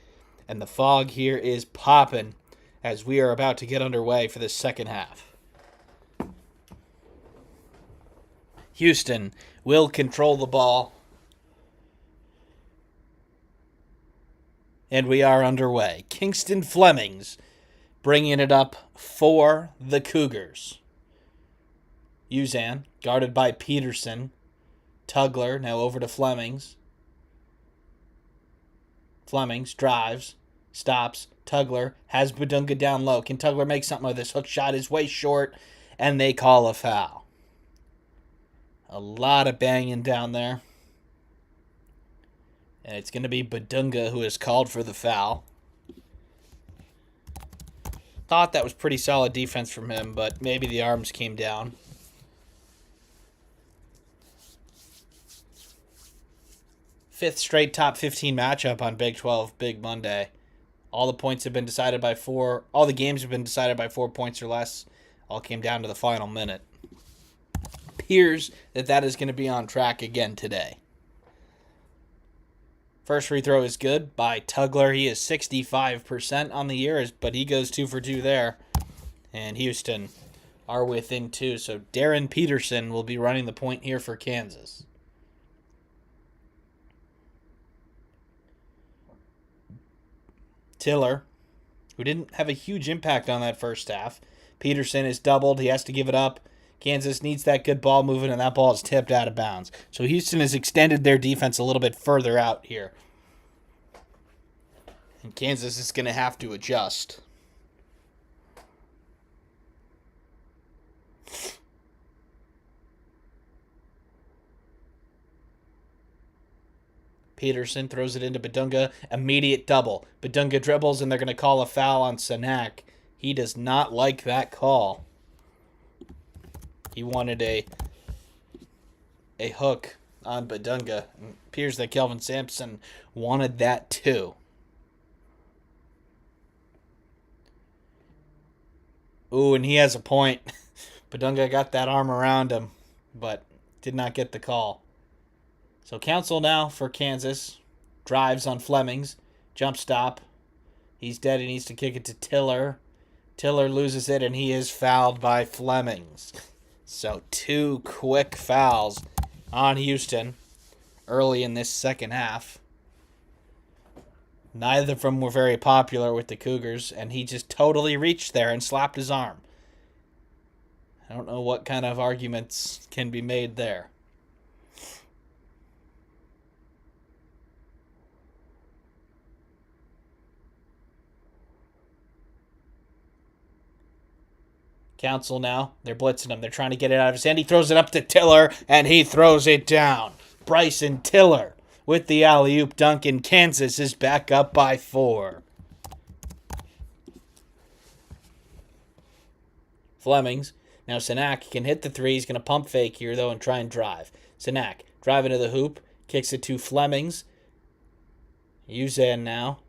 And the fog here is popping as we are about to get underway for the second half. Houston will control the ball. And we are underway. Kingston Flemings bringing it up for the Cougars. Uzan, guarded by Peterson. Tugler, now over to Flemings. Flemings drives, stops. Tugler has Badunga down low. Can Tugler make something of this? Hook shot is way short, and they call a foul. A lot of banging down there. And it's going to be Badunga who is called for the foul. Thought that was pretty solid defense from him, but maybe the arms came down. Fifth straight top 15 matchup on Big 12 Big Monday. All the points have been decided by 4. All the games have been decided by 4 points or less. All came down to the final minute. Appears that is going to be on track again today. First free throw is good by Tugler. He is 65% on the year, but he goes 2 for 2 there. And Houston are within 2. So Darren Peterson will be running the point here for Kansas. Tiller, who didn't have a huge impact on that first half. Peterson is doubled. He has to give it up. Kansas needs that good ball movement, and that ball is tipped out of bounds. So Houston has extended their defense a little bit further out here. And Kansas is going to have to adjust. Peterson throws it into Badunga. Immediate double. Badunga dribbles, and they're going to call a foul on Sanak. He does not like that call. He wanted a hook on Badunga. It appears that Kelvin Sampson wanted that too. Ooh, and he has a point. Badunga got that arm around him, but did not get the call. So Council now for Kansas. Drives on Flemings. Jump stop. He's dead. He needs to kick it to Tiller. Tiller loses it, and he is fouled by Flemings. So 2 quick fouls on Houston early in this second half. Neither of them were very popular with the Cougars, and he just totally reached there and slapped his arm. I don't know what kind of arguments can be made there. Council now. They're blitzing him. They're trying to get it out of his hand. He throws it up to Tiller, and he throws it down. Bryson Tiller with the alley-oop dunk, and Kansas is back up by 4. Flemings. Now Sanak can hit the 3. He's going to pump fake here, though, and try and drive. Sanak driving to the hoop. Kicks it to Flemings. Uzan now.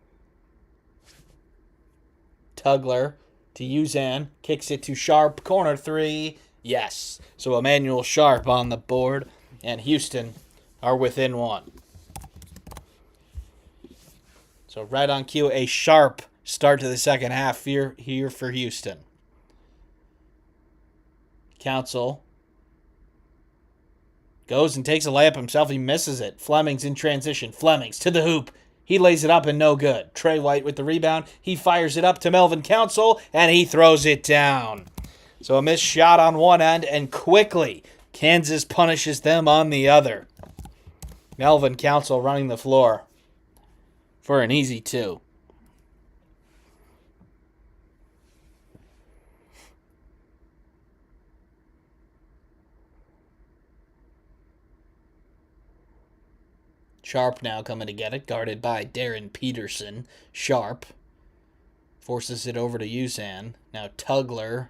Tugler to Uzan, kicks it to Sharp, corner 3, yes. So Emmanuel Sharp on the board, and Houston are within 1. So right on cue, a sharp start to the second half here for Houston. Council goes and takes a layup himself. He misses it. Flemings in transition. Flemings to the hoop. He lays it up and no good. Trey White with the rebound. He fires it up to Melvin Council, and he throws it down. So a missed shot on one end, and quickly Kansas punishes them on the other. Melvin Council running the floor for an easy 2. Sharp now coming to get it, guarded by Darren Peterson. Sharp forces it over to Usan. Now Tugler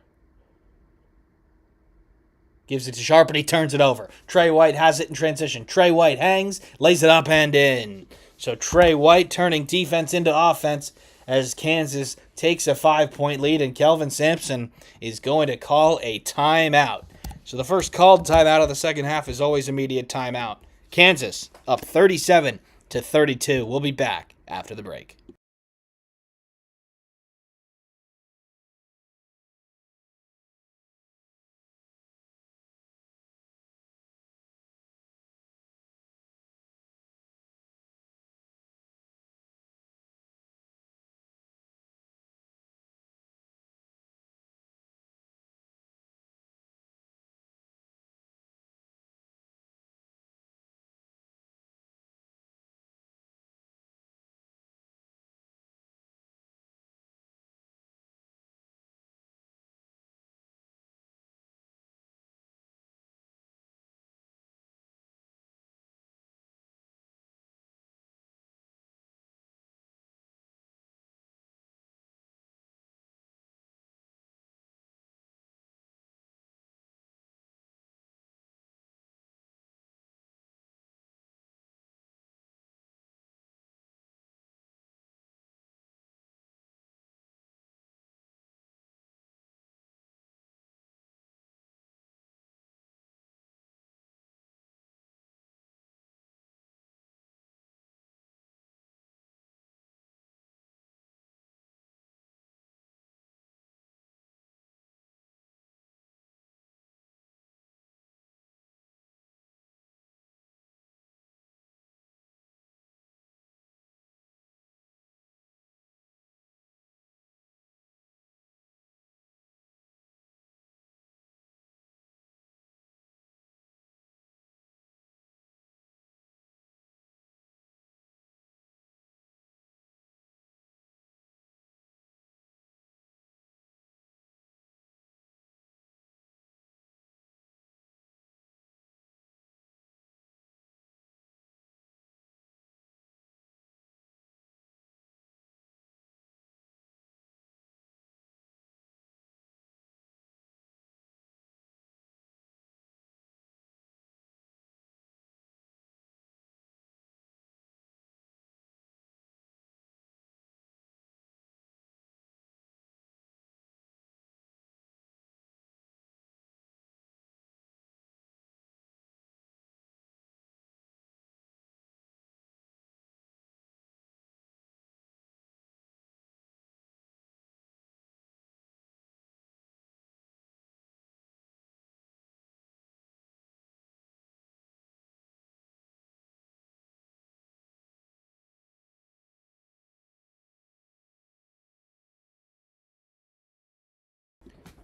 gives it to Sharp, and he turns it over. Trey White has it in transition. Trey White hangs, lays it up and in. So Trey White turning defense into offense as Kansas takes a 5-point lead, and Kelvin Sampson is going to call a timeout. So the first called timeout of the second half is always immediate timeout. Kansas up 37-32. We'll be back after the break.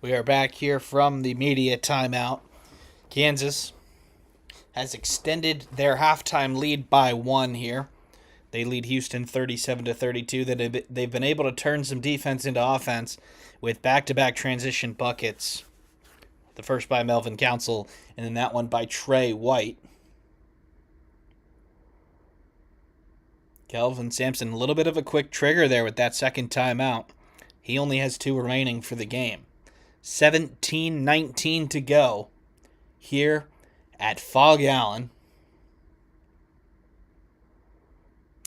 We are back here from the media timeout. Kansas has extended their halftime lead by 1 here. They lead Houston 37-32. They've been able to turn some defense into offense with back-to-back transition buckets. The first by Melvin Council, and then that one by Trey White. Kelvin Sampson, a little bit of a quick trigger there with that second timeout. He only has 2 remaining for the game. 17-19 to go here at Fog Allen.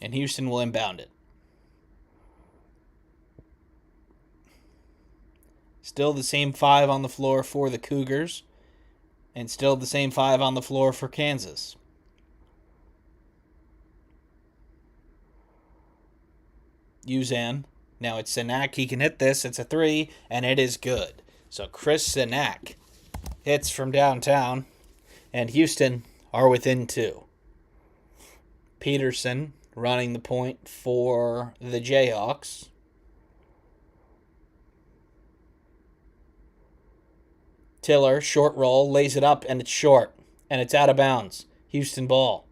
And Houston will inbound it. Still the same 5 on the floor for the Cougars. And still the same 5 on the floor for Kansas. Uzan. Now it's Sinak. He can hit this. It's a 3, and it is good. So Chris Sinak hits from downtown, and Houston are within 2. Peterson running the point for the Jayhawks. Tiller, short roll, lays it up, and it's short. And it's out of bounds. Houston ball.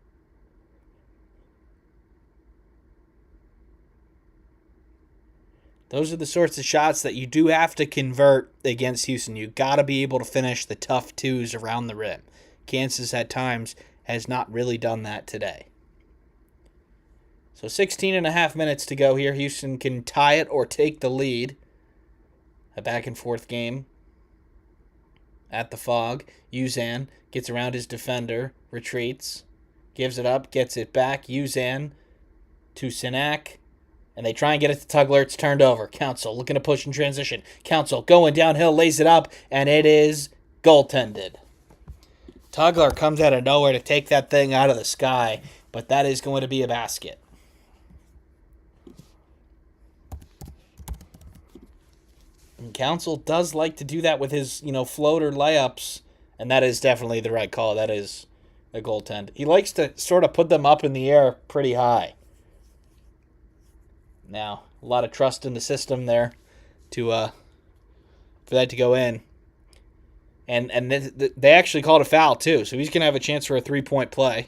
Those are the sorts of shots that you do have to convert against Houston. You got to be able to finish the tough twos around the rim. Kansas at times has not really done that today. So 16 and a half minutes to go here. Houston can tie it or take the lead. A back and forth game at the Fog. Uzan gets around his defender, retreats, gives it up, gets it back. Uzan to Sinak, and they try and get it to Tugler. It's turned over. Council looking to push in transition. Council going downhill, lays it up, and it is goaltended. Tugler comes out of nowhere to take that thing out of the sky, but that is going to be a basket. And Council does like to do that with his, floater layups, and that is definitely the right call. That is a goaltend. He likes to sort of put them up in the air pretty high. Now, a lot of trust in the system there for that to go in. And they actually called a foul, too, so he's going to have a chance for a three-point play.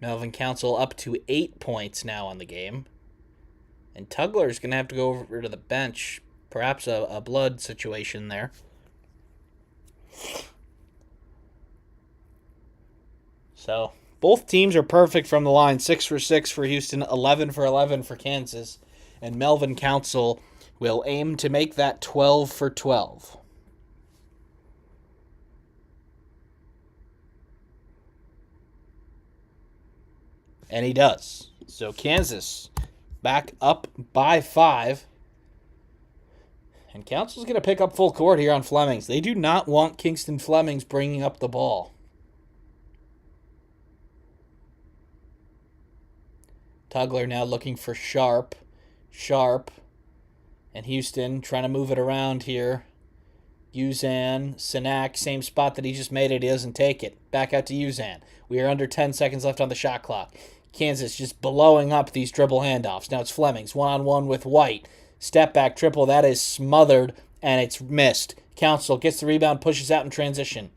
Melvin Council up to 8 points now on the game. And Tugler is going to have to go over to the bench. Perhaps a blood situation there. So, both teams are perfect from the line. 6 for 6 for Houston, 11 for 11 for Kansas. And Melvin Council will aim to make that 12 for 12. And he does. So Kansas back up by 5. And Council's going to pick up full court here on Flemings. They do not want Kingston Flemings bringing up the ball. Tugler now looking for Sharp. And Houston trying to move it around here. Uzan, Sinak, same spot that he just made it. He doesn't take it. Back out to Uzan. We are under 10 seconds left on the shot clock. Kansas just blowing up these dribble handoffs. Now it's Flemings, one-on-one with White. Step back triple, that is smothered, and it's missed. Council gets the rebound, pushes out in transition.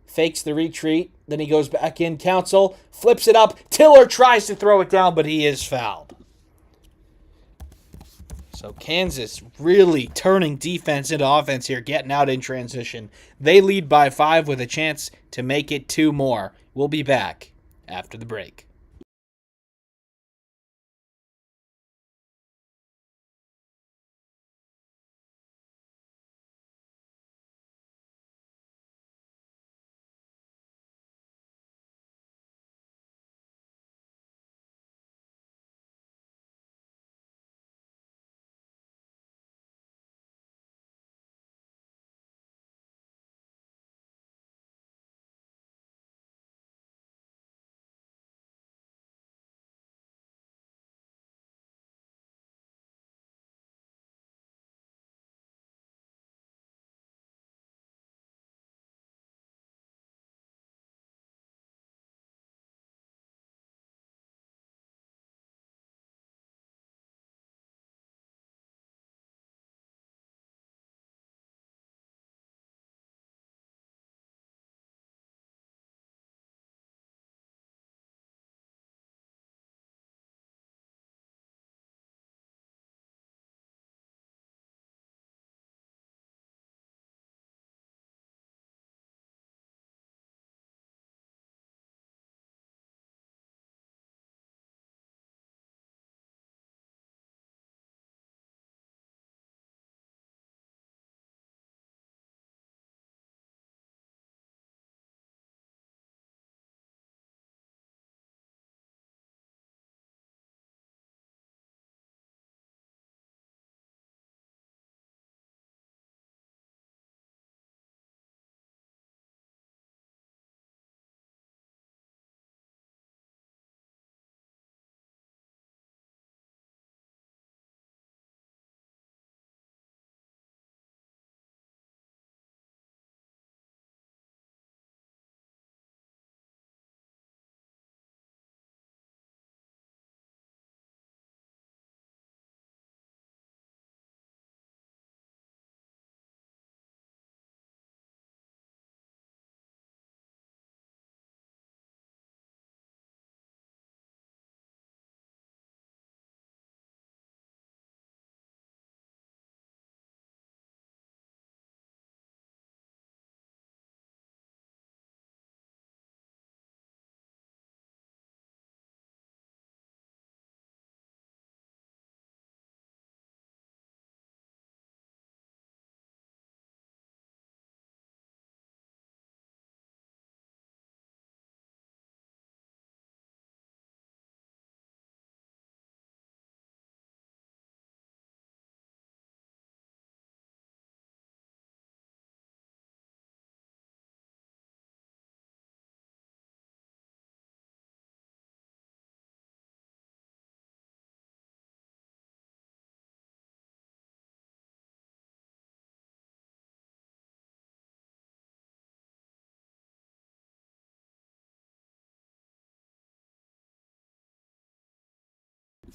Fakes the retreat, then he goes back in. Council flips it up. Tiller tries to throw it down, but he is fouled. So Kansas really turning defense into offense here, getting out in transition. They lead by 5 with a chance to make it 2 more. We'll be back after the break.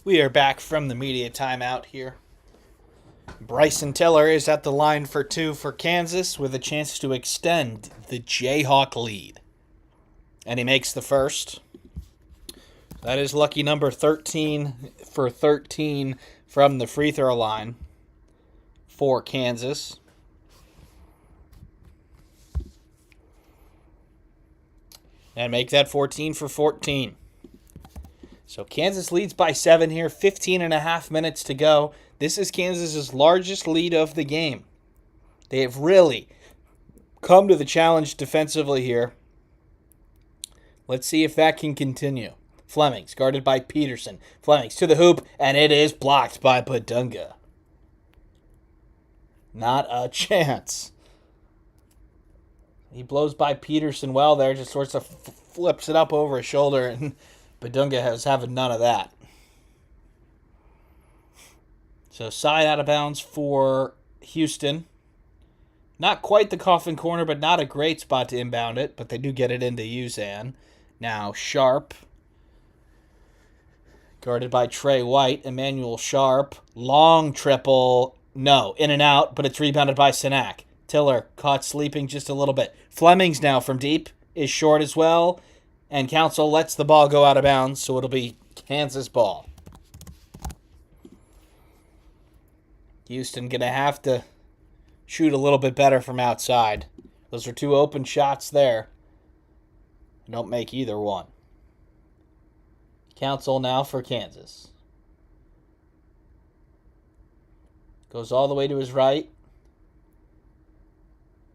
We are back from the media timeout here. Bryson Tiller is at the line for 2 for Kansas with a chance to extend the Jayhawk lead. And he makes the first. That is lucky number 13 for 13 from the free throw line for Kansas. And make that 14 for 14. So Kansas leads by 7 here, 15 and a half minutes to go. This is Kansas's largest lead of the game. They have really come to the challenge defensively here. Let's see if that can continue. Flemings guarded by Peterson. Flemings to the hoop, and it is blocked by Badunga. Not a chance. He blows by Peterson well there, just sort of flips it up over his shoulder, and Badunga has having none of that. So side out of bounds for Houston. Not quite the coffin corner, but not a great spot to inbound it, but they do get it into Uzan. Now Sharp, guarded by Trey White. Emmanuel Sharp, long triple. No, in and out, but it's rebounded by Sinak. Tiller caught sleeping just a little bit. Flemings now from deep is short as well. And Council lets the ball go out of bounds, so it'll be Kansas ball. Houston going to have to shoot a little bit better from outside. Those are 2 open shots there. Don't make either one. Council now for Kansas. Goes all the way to his right.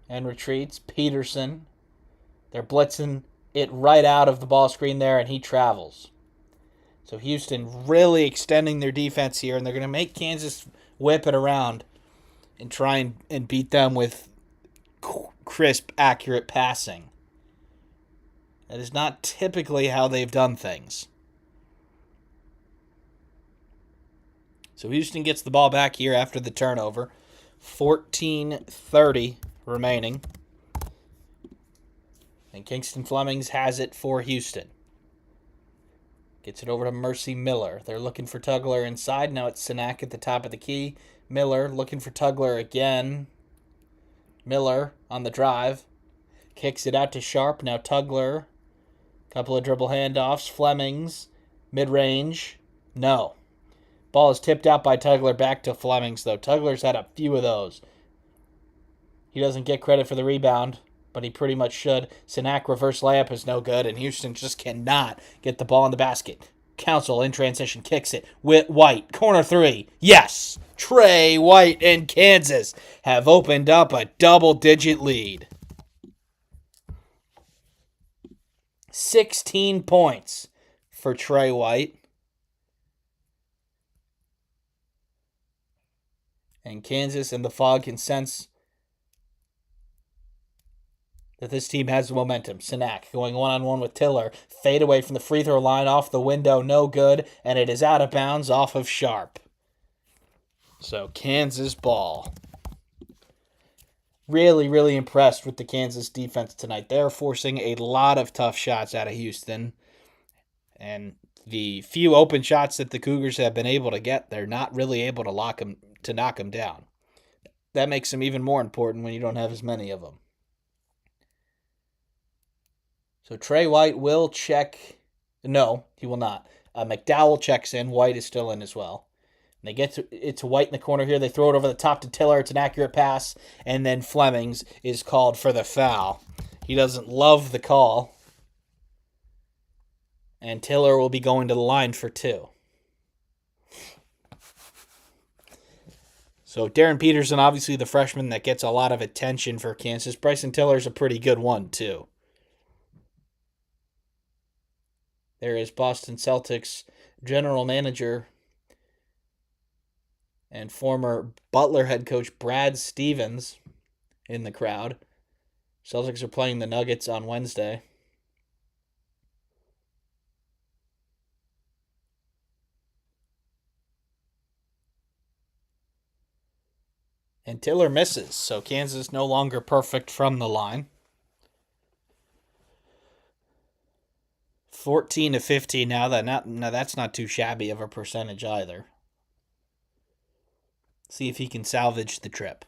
And retreats. Peterson. They're blitzing it right out of the ball screen there, and he travels. So Houston really extending their defense here, and they're going to make Kansas whip it around and try and beat them with crisp, accurate passing. That is not typically how they've done things. So Houston gets the ball back here after the turnover. 14:30 remaining. And Kingston Flemings has it for Houston. Gets it over to Mercy Miller. They're looking for Tugler inside. Now it's Sinak at the top of the key. Miller looking for Tugler again. Miller on the drive. Kicks it out to Sharp. Now Tugler. Couple of dribble handoffs. Flemings. Mid-range. No. Ball is tipped out by Tugler back to Flemings, though. Tugler's had a few of those. He doesn't get credit for the rebound, but he pretty much should. Sinak reverse layup is no good, and Houston just cannot get the ball in the basket. Council in transition kicks it. White, corner 3. Yes! Trey White and Kansas have opened up a double-digit lead. 16 points for Trey White. And Kansas and the Fog can sense that this team has momentum. Sinak going one-on-one with Tiller. Fade away from the free throw line, off the window, no good. And it is out of bounds off of Sharp. So Kansas ball. Really, really impressed with the Kansas defense tonight. They're forcing a lot of tough shots out of Houston. And the few open shots that the Cougars have been able to get, they're not really able to knock them down. That makes them even more important when you don't have as many of them. So Trey White will check. No, he will not. McDowell checks in. White is still in as well. And they get it to White in the corner here. They throw it over the top to Tiller. It's an accurate pass. And then Flemings is called for the foul. He doesn't love the call. And Tiller will be going to the line for 2. So Darren Peterson, obviously the freshman that gets a lot of attention for Kansas. Bryson Tiller's a pretty good one, too. There is Boston Celtics general manager and former Butler head coach Brad Stevens in the crowd. Celtics are playing the Nuggets on Wednesday. And Tiller misses, so Kansas no longer perfect from the line. 14-15 now. That's not too shabby of a percentage either. See if he can salvage the trip.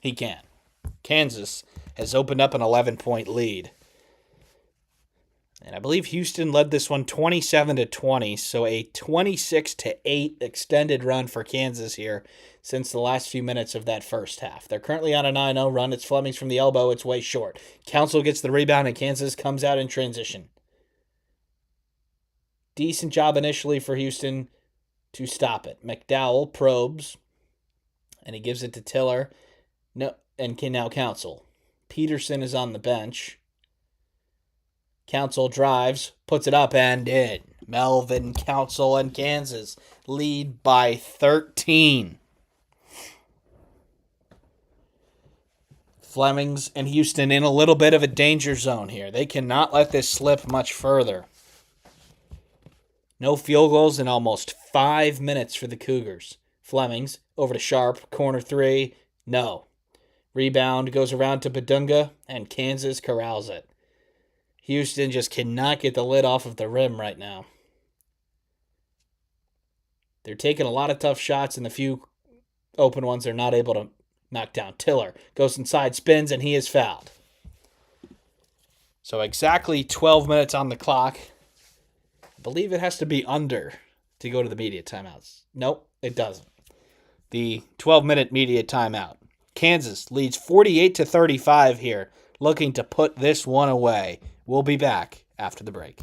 He can. Kansas has opened up an 11-point lead. And I believe Houston led this one 27-20, so a 26-8 extended run for Kansas here since the last few minutes of that first half. They're currently on a 9-0 run. It's Fleming's from the elbow. It's way short. Council gets the rebound, and Kansas comes out in transition. Decent job initially for Houston to stop it. McDowell probes, and he gives it to Tiller. No, and can now Council. Peterson is on the bench. Council drives, puts it up and in. Melvin, Council, and Kansas lead by 13. Flemings and Houston in a little bit of a danger zone here. They cannot let this slip much further. No field goals in almost 5 minutes for the Cougars. Flemings over to Sharp, corner three, no. Rebound goes around to Badunga, and Kansas corrals it. Houston just cannot get the lid off of the rim right now. They're taking a lot of tough shots, and the few open ones they're not able to knock down. Tiller goes inside, spins, and he is fouled. So exactly 12 minutes on the clock. I believe it has to be under to go to the media timeouts. Nope, it doesn't. The 12-minute media timeout. Kansas leads 48-35 here, looking to put this one away. We'll be back after the break.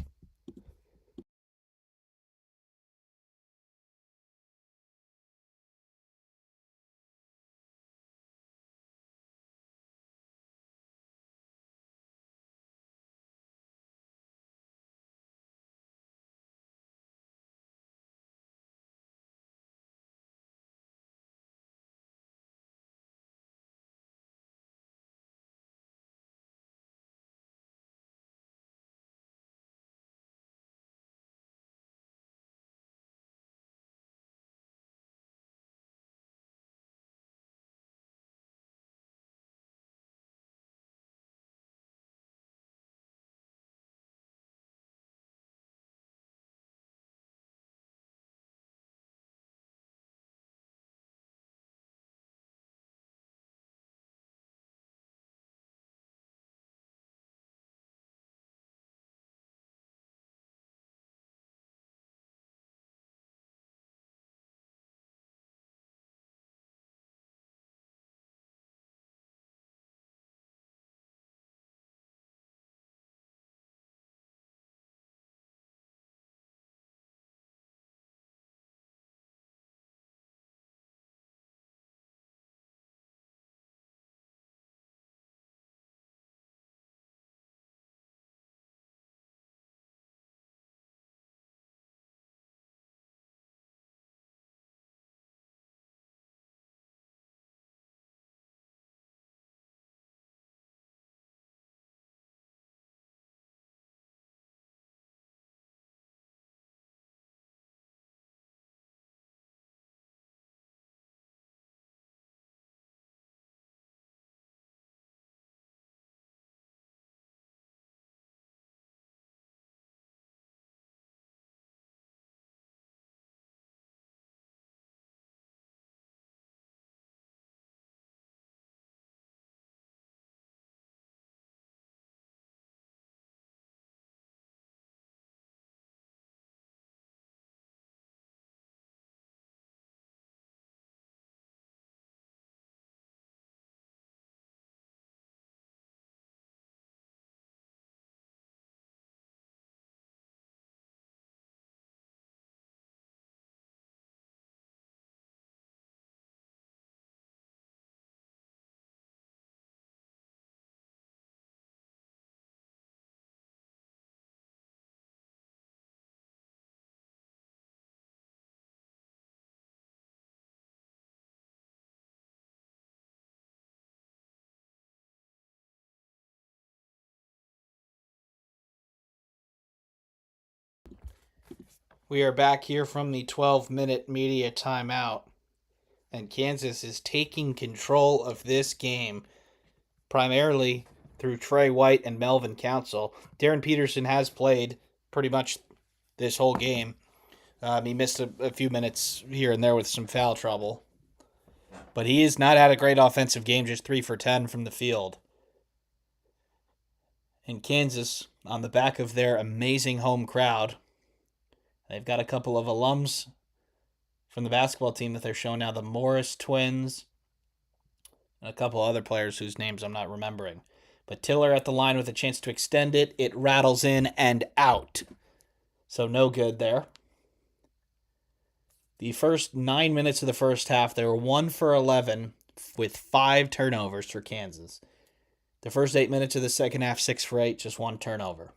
We are back here from the 12-minute media timeout, and Kansas is taking control of this game. Primarily, through Trey White and Melvin Council. Darren Peterson has played pretty much this whole game. He missed a few minutes here and there with some foul trouble. But he has not had a great offensive game, just 3 for 10 from the field. And Kansas, on the back of their amazing home crowd, they've got a couple of alums from the basketball team that they're showing now, the Morris twins, and a couple other players whose names I'm not remembering. But Tiller at the line with a chance to extend it. It rattles in and out. So no good there. The first 9 minutes of the first half, they were 1 for 11 with 5 turnovers for Kansas. The first 8 minutes of the second half, 6 for 8, just 1 turnover.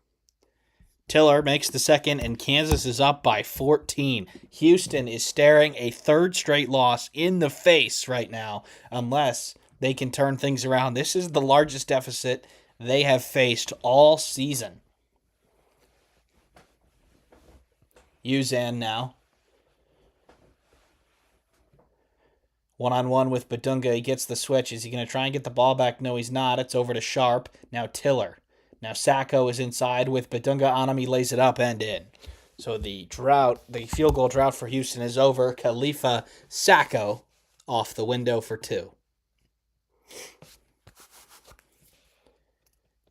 Tiller makes the second, and Kansas is up by 14. Houston is staring a third straight loss in the face right now, unless they can turn things around. This is the largest deficit they have faced all season. Uzan now. One-on-one with Badunga. He gets the switch. Is he going to try and get the ball back? No, he's not. It's over to Sharp. Now Tiller. Now Sacco is inside with Badunga on him. He lays it up and in. So the field goal drought for Houston is over. Khalifa Sacco off the window for 2.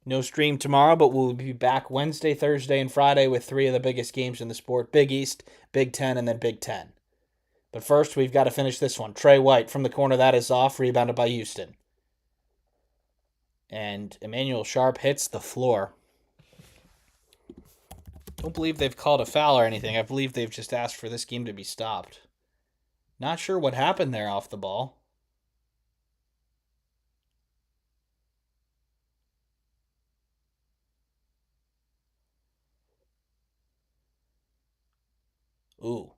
No stream tomorrow, but we'll be back Wednesday, Thursday, and Friday with 3 of the biggest games in the sport. Big East, Big Ten, and then Big Ten. But first, we've got to finish this one. Trey White from the corner, that is off, rebounded by Houston. And Emmanuel Sharp hits the floor. Don't believe they've called a foul or anything. I believe they've just asked for this game to be stopped. Not sure what happened there off the ball. Ooh.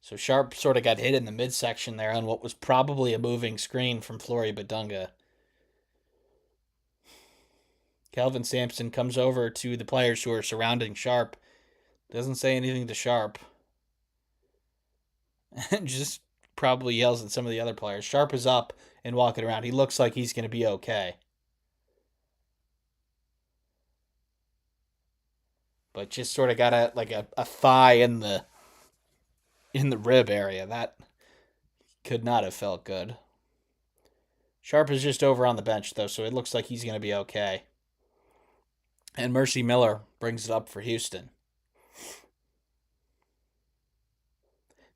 So Sharp sort of got hit in the midsection there on what was probably a moving screen from Flory Badunga. Kelvin Sampson comes over to the players who are surrounding Sharp. Doesn't say anything to Sharp. Just probably yells at some of the other players. Sharp is up and walking around. He looks like he's going to be okay. But just sort of got a thigh in the rib area. That could not have felt good. Sharp is just over on the bench, though, so it looks like he's going to be okay. And Mercy Miller brings it up for Houston.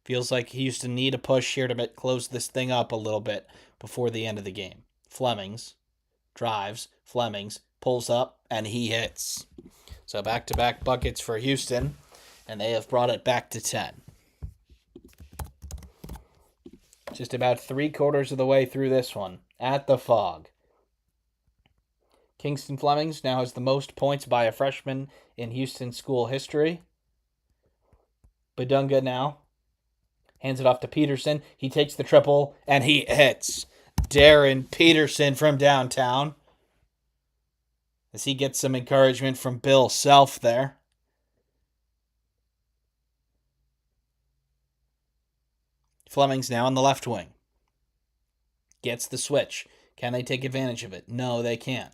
Feels like Houston need a push here to close this thing up a little bit before the end of the game. Flemings drives. Flemings pulls up, and he hits. So back-to-back buckets for Houston, and they have brought it back to 10. Just about 3/4 of the way through this one at the Fog. Kingston Flemings now has the most points by a freshman in Houston school history. Badunga now hands it off to Peterson. He takes the triple, and he hits. Darren Peterson from downtown. As he gets some encouragement from Bill Self there. Flemings now on the left wing. Gets the switch. Can they take advantage of it? No, they can't.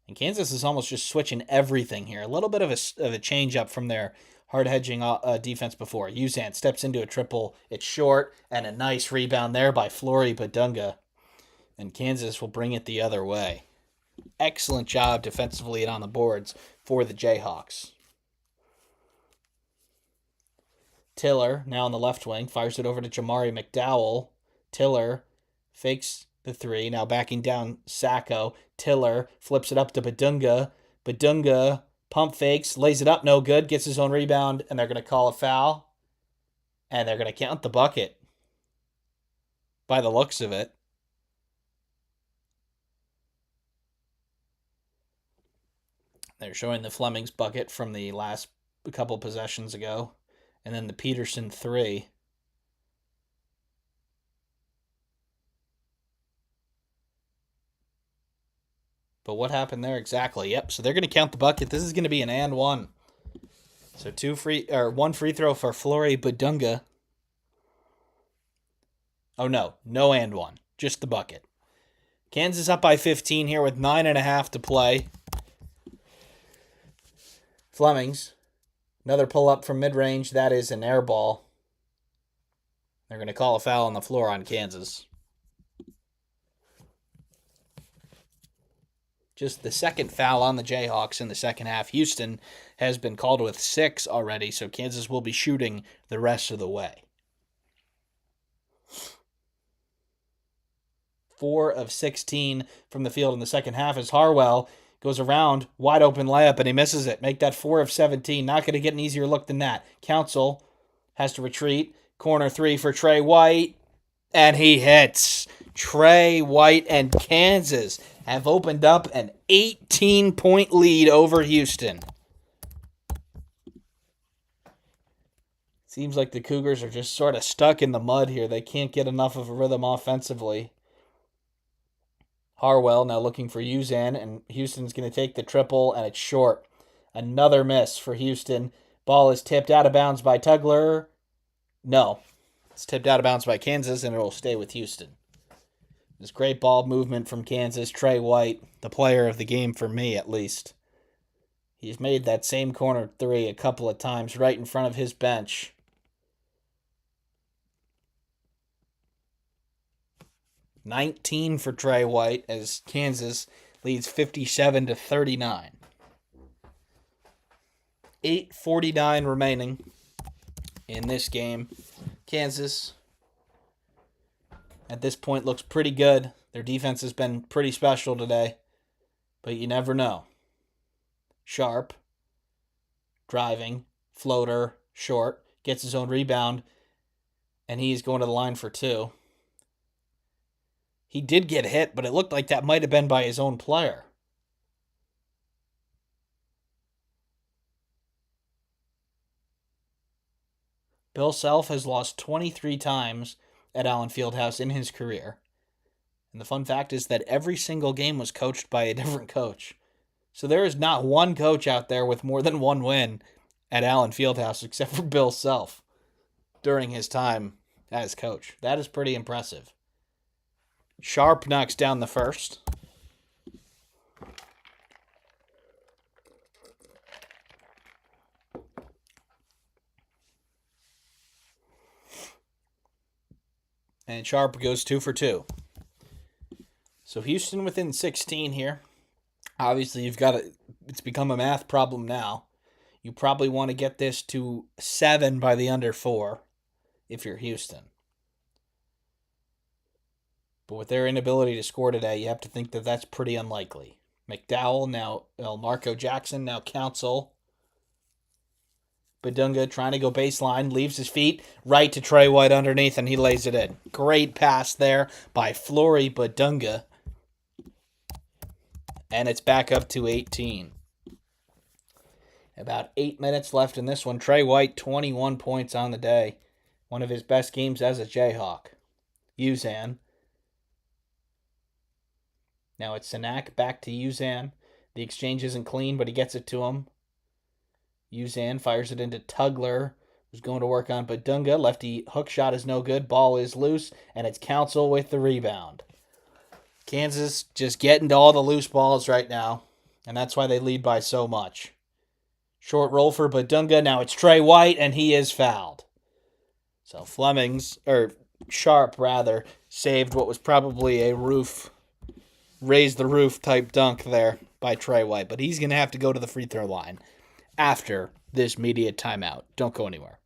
And Kansas is almost just switching everything here. A little bit of a change up from their hard hedging defense before. Uzan steps into a triple. It's short, and a nice rebound there by Flory Badunga. And Kansas will bring it the other way. Excellent job defensively and on the boards for the Jayhawks. Tiller, now on the left wing, fires it over to Jamari McDowell. Tiller fakes the 3, now backing down Sacco. Tiller flips it up to Badunga. Badunga pump fakes, lays it up, no good, gets his own rebound, and they're going to call a foul. And they're going to count the bucket by the looks of it. They're showing the Flemings bucket from the last couple possessions ago. And then the Peterson 3. But what happened there exactly? Yep, so they're going to count the bucket. This is going to be an and one. So one free throw for Flory Badunga. Oh no and one. Just the bucket. Kansas up by 15 here with 9.5 to play. Flemings. Another pull up from mid range. That is an air ball. They're going to call a foul on the floor on Kansas. Just the second foul on the Jayhawks in the second half. Houston has been called with 6 already, so Kansas will be shooting the rest of the way. 4 of 16 from the field in the second half as Harwell goes around, wide open layup, and he misses it. Make that 4 of 17. Not going to get an easier look than that. Council has to retreat. Corner 3 for Trey White, and he hits. Trey White and Kansas have opened up an 18-point lead over Houston. Seems like the Cougars are just sort of stuck in the mud here. They can't get enough of a rhythm offensively. Harwell now looking for Uzan, and Houston's going to take the triple, and it's short. Another miss for Houston. Ball is tipped out of bounds by Tugler. No, it's tipped out of bounds by Kansas, and it will stay with Houston. This great ball movement from Kansas. Trey White, the player of the game for me, at least. He's made that same corner 3 a couple of times right in front of his bench. $19 for Trey White as Kansas leads 57-39. 8:49 remaining in this game. Kansas, at this point, looks pretty good. Their defense has been pretty special today, but you never know. Sharp, driving, floater, short, gets his own rebound, and he's going to the line for 2. He did get hit, but it looked like that might have been by his own player. Bill Self has lost 23 times at Allen Fieldhouse in his career. And the fun fact is that every single game was coached by a different coach. So there is not one coach out there with more than one win at Allen Fieldhouse except for Bill Self during his time as coach. That is pretty impressive. Sharp knocks down the first. And Sharp goes 2 for 2. So Houston within 16 here. Obviously, it's become a math problem now. You probably want to get this to 7 by the under 4 if you're Houston. But with their inability to score today, you have to think that that's pretty unlikely. McDowell, now Marco Jackson, now Council. Badunga trying to go baseline, leaves his feet right to Trey White underneath, and he lays it in. Great pass there by Flory Badunga. And it's back up to 18. About 8 minutes left in this one. Trey White, 21 points on the day. One of his best games as a Jayhawk. Uzan. Now it's Sanak back to Uzan. The exchange isn't clean, but he gets it to him. Uzan fires it into Tugler, who's going to work on Badunga. Lefty hook shot is no good. Ball is loose, and it's Council with the rebound. Kansas just getting to all the loose balls right now, and that's why they lead by so much. Short roll for Badunga. Now it's Trey White, and he is fouled. So Sharp, saved what was probably a raise the roof type dunk there by Trey White. But he's going to have to go to the free throw line after this media timeout. Don't go anywhere.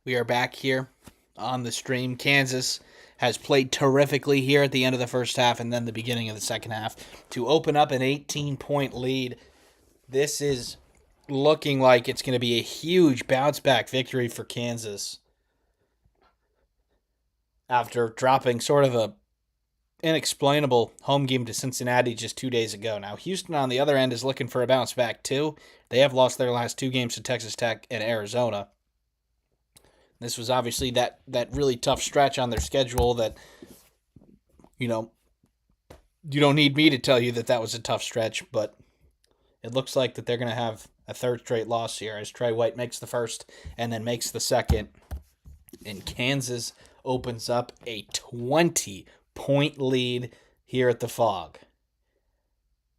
We are back here on the stream. Kansas has played terrifically here at the end of the first half and then the beginning of the second half to open up an 18-point lead. This is looking like it's going to be a huge bounce-back victory for Kansas after dropping sort of a inexplainable home game to Cincinnati just 2 days ago. Now, Houston on the other end is looking for a bounce back too. They have lost their last 2 games to Texas Tech and Arizona. This was obviously that really tough stretch on their schedule that, you don't need me to tell you that was a tough stretch, but it looks like that they're going to have a third straight loss here as Trey White makes the first and then makes the second. And Kansas opens up a 20-point lead here at the Phog.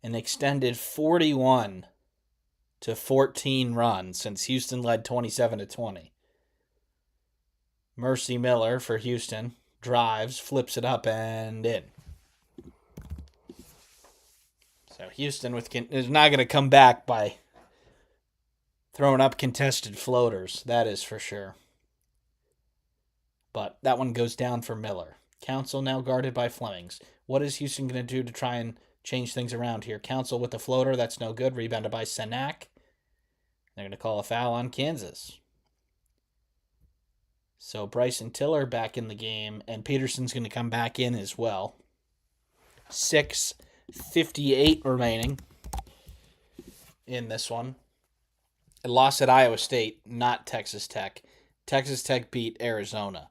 An extended 41-14 run since Houston led 27-20. Mercy Miller for Houston drives, flips it up and in. So Houston is not going to come back by throwing up contested floaters, that is for sure. But that one goes down for Miller. Council now guarded by Flemings. What is Houston going to do to try and change things around here? Council with the floater, that's no good. Rebounded by Senak. They're going to call a foul on Kansas. So Bryson Tiller back in the game, and Peterson's going to come back in as well. 6:58 remaining in this one. A loss at Iowa State, not Texas Tech. Texas Tech beat Arizona.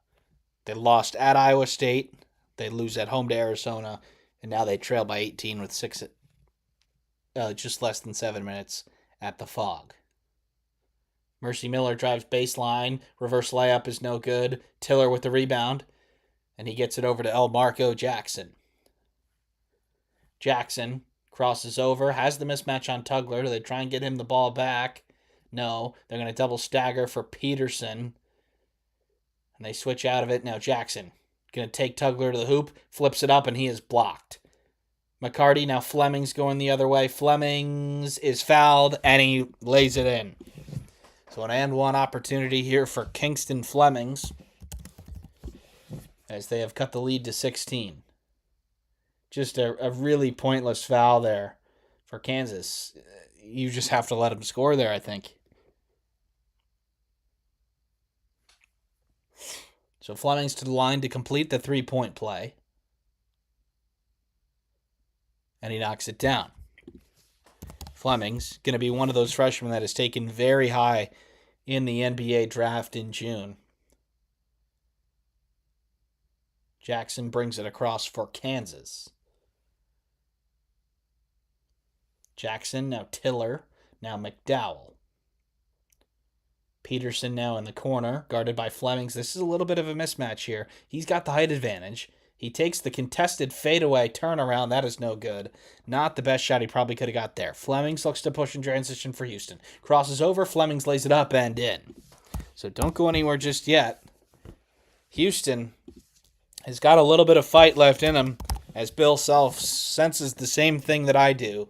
They lost at Iowa State. They lose at home to Arizona, and now they trail by 18 with just less than 7 minutes at the Phog. Mercy Miller drives baseline. Reverse layup is no good. Tiller with the rebound. And he gets it over to Elmarko Jackson. Jackson crosses over. Has the mismatch on Tugler. Do they try and get him the ball back? No. They're going to double stagger for Peterson. And they switch out of it. Now Jackson going to take Tugler to the hoop. Flips it up and he is blocked. McCarty, now Flemings going the other way. Flemings is fouled and he lays it in. So an and one opportunity here for Kingston Flemings as they have cut the lead to 16. Just a really pointless foul there for Kansas. You just have to let them score there, I think. So Flemings to the line to complete the 3-point play. And he knocks it down. Flemings, going to be one of those freshmen that is taken very high in the NBA draft in June. Jackson brings it across for Kansas. Jackson, now Tiller, now McDowell. Peterson now in the corner, guarded by Flemings. This is a little bit of a mismatch here. He's got the height advantage. He takes the contested fadeaway turnaround. That is no good. Not the best shot he probably could have got there. Flemings looks to push in transition for Houston. Crosses over. Flemings lays it up and in. So don't go anywhere just yet. Houston has got a little bit of fight left in him as Bill Self senses the same thing that I do,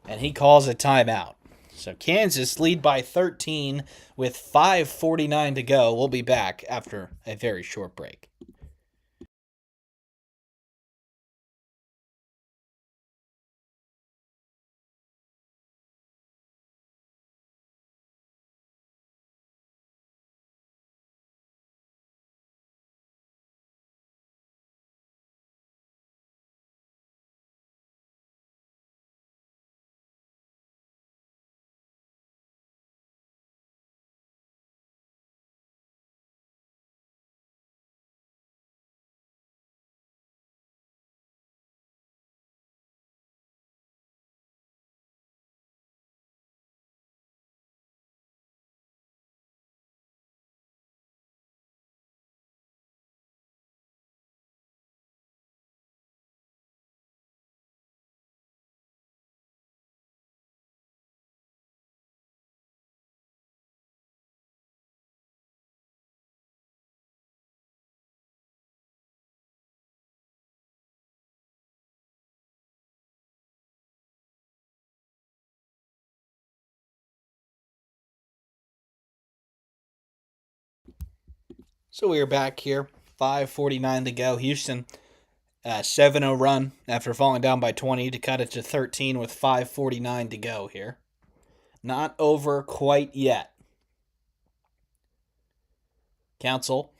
and he calls a timeout. So Kansas lead by 13 with 5:49 to go. We'll be back after a very short break. So we are back here. 5:49 to go. Houston, 7-0 run after falling down by 20 to cut it to 13 with 5:49 to go here. Not over quite yet. Council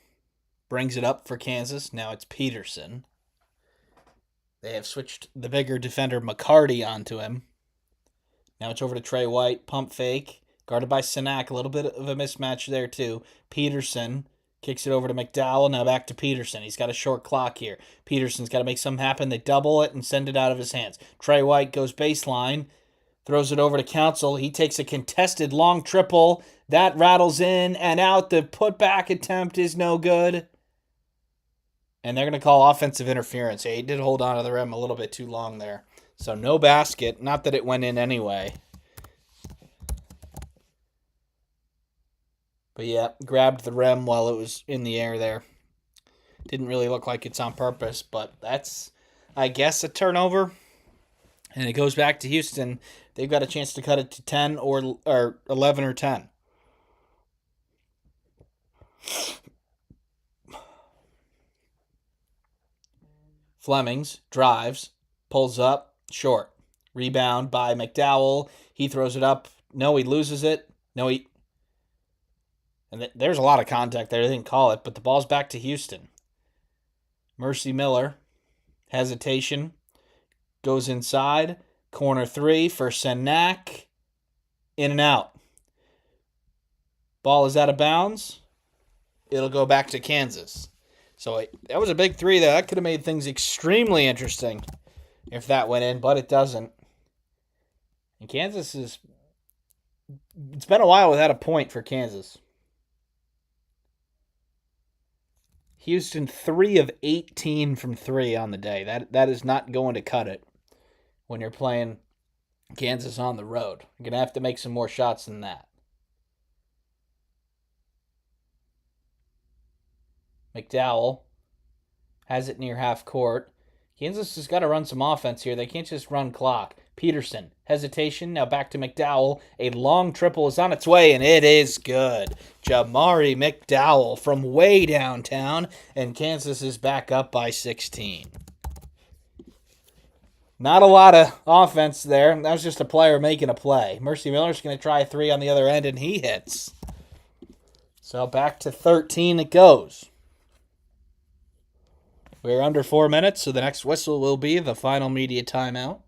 brings it up for Kansas. Now it's Peterson. They have switched the bigger defender McCarty onto him. Now it's over to Trey White. Pump fake. Guarded by Sinak. A little bit of a mismatch there, too. Peterson kicks it over to McDowell. Now back to Peterson. He's got a short clock here. Peterson's got to make something happen. They double it and send it out of his hands. Trey White goes baseline. Throws it over to Council. He takes a contested long triple. That rattles in and out. The putback attempt is no good. And they're going to call offensive interference. He did hold on to the rim a little bit too long there. So no basket. Not that it went in anyway. But yeah, grabbed the rim while it was in the air there. Didn't really look like it's on purpose, but that's, I guess, a turnover. And it goes back to Houston. They've got a chance to cut it to 10 or 11 or 10. Flemings drives, pulls up, short. Rebound by McDowell. He throws it up. No, he loses it. And there's a lot of contact there. They didn't call it, but the ball's back to Houston. Mercy Miller. Hesitation. Goes inside. Corner three for Sinak. In and out. Ball is out of bounds. It'll go back to Kansas. So that was a big three there. That could have made things extremely interesting if that went in, but it doesn't. And Kansas is... It's been a while without a point for Kansas. Houston 3 of 18 from 3 on the day. That is not going to cut it when you're playing Kansas on the road. You're going to have to make some more shots than that. McDowell has it near half court. Kansas has got to run some offense here. They can't just run clock. Peterson, hesitation. Now back to McDowell. A long triple is on its way, and it is good. Jamari McDowell from way downtown, and Kansas is back up by 16. Not a lot of offense there. That was just a player making a play. Mercy Miller's going to try a three on the other end, and he hits. So back to 13 it goes. We're under 4 minutes, so the next whistle will be the final media timeout.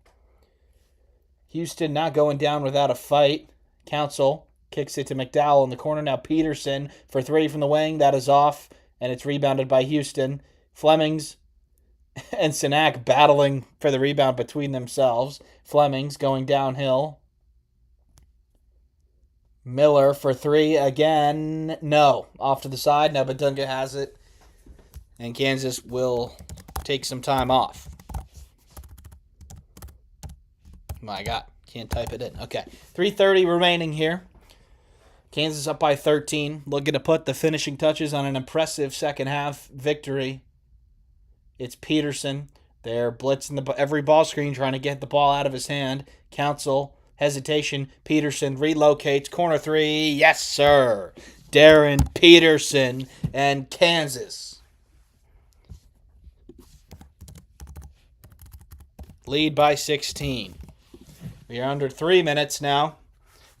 Houston not going down without a fight. Council kicks it to McDowell in the corner. Now Peterson for three from the wing. That is off, and it's rebounded by Houston. Flemings and Sinak battling for the rebound between themselves. Flemings going downhill. Miller for three again. No. Off to the side. Now Badunga has it. And Kansas will take some time off. My God. Can't type it in. Okay. 3:30 remaining here. Kansas up by 13. Looking to put the finishing touches on an impressive second half victory. It's Peterson. They're blitzing every ball screen, trying to get the ball out of his hand. Council, hesitation. Peterson relocates. Corner three. Yes, sir. Darren Peterson and Kansas lead by 16. We are under 3 minutes now.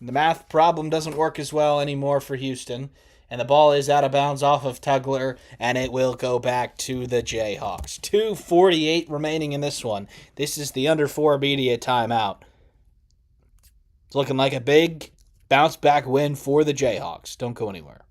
The math problem doesn't work as well anymore for Houston. And the ball is out of bounds off of Tugler, and it will go back to the Jayhawks. 2:48 remaining in this one. This is the under 4 media timeout. It's looking like a big bounce-back win for the Jayhawks. Don't go anywhere.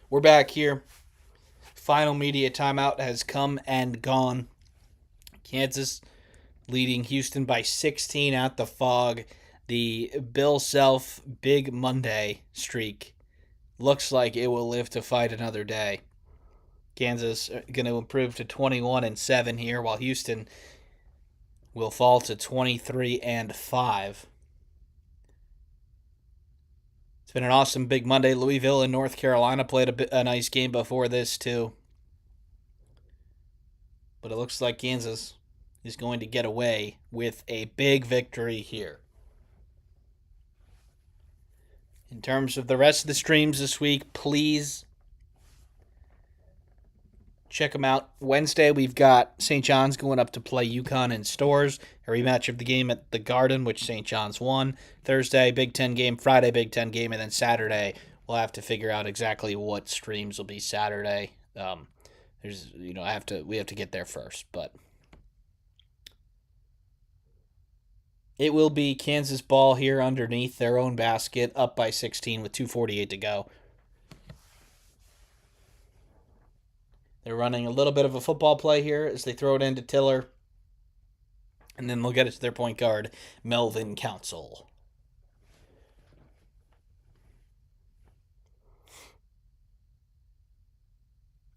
We're back here. Final media timeout has come and gone. Kansas leading Houston by 16 at the Fog. The Bill Self Big Monday streak looks like it will live to fight another day. Kansas going to improve to 21-7 here, while Houston will fall to 23-5. It's been an awesome Big Monday. Louisville and North Carolina played a nice game before this too. But it looks like Kansas is going to get away with a big victory here. In terms of the rest of the streams this week, please check them out. Wednesday, we've got St. John's going up to play UConn in Stores, a rematch of the game at the Garden, which St. John's won. Thursday, Big Ten game. Friday, Big Ten game. And then Saturday, we'll have to figure out exactly what streams will be Saturday. We have to get there first, but it will be Kansas ball here underneath their own basket, up by 16 with 2:48 to go. They're running a little bit of a football play here as they throw it into Tiller, and then they'll get it to their point guard, Melvin Council.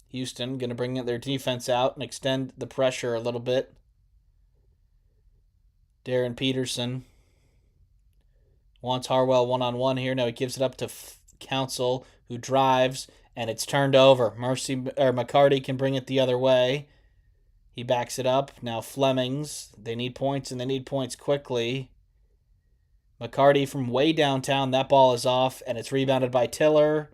Houston going to bring their defense out and extend the pressure a little bit. Darren Peterson wants Harwell one-on-one here. Now he gives it up to Council, who drives, and it's turned over. McCarty can bring it the other way. He backs it up. Now Flemings, they need points, and they need points quickly. McCarty from way downtown. That ball is off, and it's rebounded by Tiller.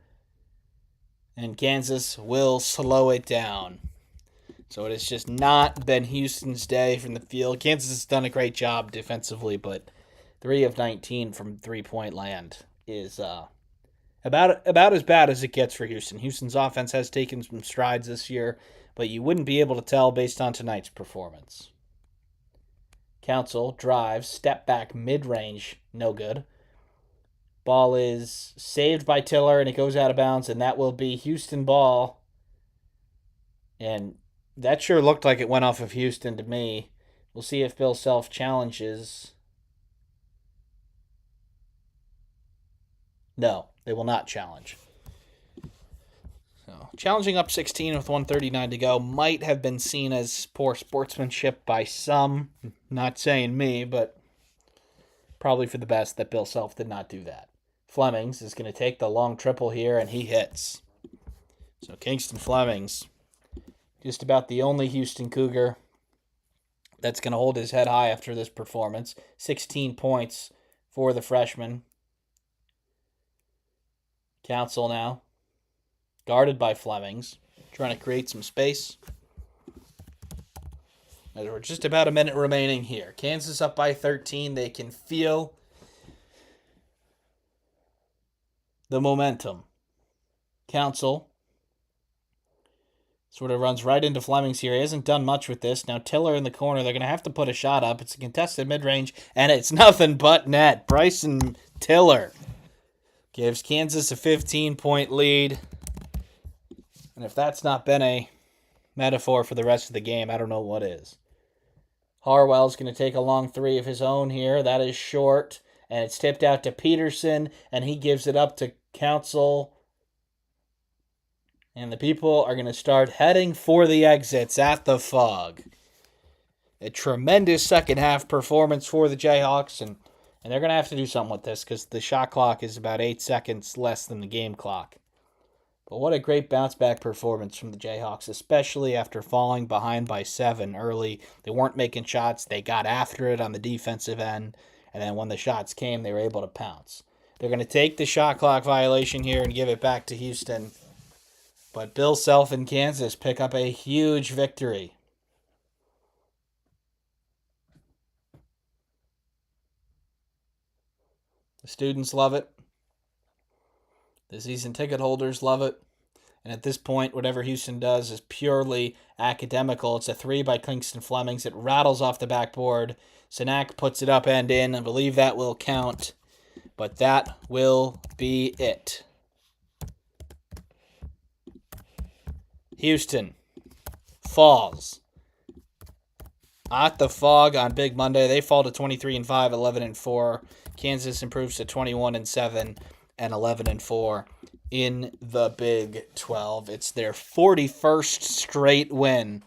And Kansas will slow it down. So it has just not been Houston's day from the field. Kansas has done a great job defensively, but 3 of 19 from three-point land is about as bad as it gets for Houston. Houston's offense has taken some strides this year, but you wouldn't be able to tell based on tonight's performance. Council drives, step back, mid-range, no good. Ball is saved by Tiller, and it goes out of bounds, and that will be Houston ball. And that sure looked like it went off of Houston to me. We'll see if Bill Self challenges. No, they will not challenge. So, challenging up 16 with 1:39 to go might have been seen as poor sportsmanship by some. Not saying me, but probably for the best that Bill Self did not do that. Flemings is going to take the long triple here, and he hits. So Kingston Flemings, just about the only Houston Cougar that's going to hold his head high after this performance. 16 points for the freshman. Council now, guarded by Flemings, trying to create some space. We're just about a minute remaining here. Kansas up by 13. They can feel the momentum. Council sort of runs right into Flemings here. He hasn't done much with this. Now Tiller in the corner. They're going to have to put a shot up. It's a contested mid-range, and it's nothing but net. Bryson Tiller gives Kansas a 15-point lead. And if that's not been a metaphor for the rest of the game, I don't know what is. Harwell's going to take a long three of his own here. That is short. And it's tipped out to Peterson, and he gives it up to Council. And the people are going to start heading for the exits at the Fog. A tremendous second-half performance for the Jayhawks, and they're going to have to do something with this because the shot clock is about 8 seconds less than the game clock. But what a great bounce-back performance from the Jayhawks, especially after falling behind by 7 early. They weren't making shots. They got after it on the defensive end. And then when the shots came, they were able to pounce. They're going to take the shot clock violation here and give it back to Houston. But Bill Self and Kansas pick up a huge victory. The students love it. The season ticket holders love it. And at this point, whatever Houston does is purely academical. It's a 3 by Kingston Flemings. It rattles off the backboard. Sinak puts it up and in. I believe that will count. But that will be it. Houston falls at the Fog on Big Monday. They fall to 23-5, 11-4. Kansas improves to 21-7 and 11-4 in the Big 12. It's their 41st straight win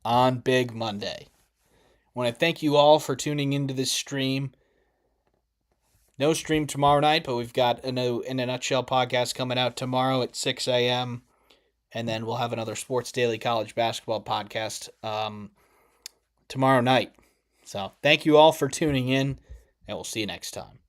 on Big Monday. I want to thank you all for tuning into this stream. No stream tomorrow night, but we've got a new In a Nutshell podcast coming out tomorrow at 6 a.m. And then we'll have another Sports Daily College Basketball podcast tomorrow night. So thank you all for tuning in, and we'll see you next time.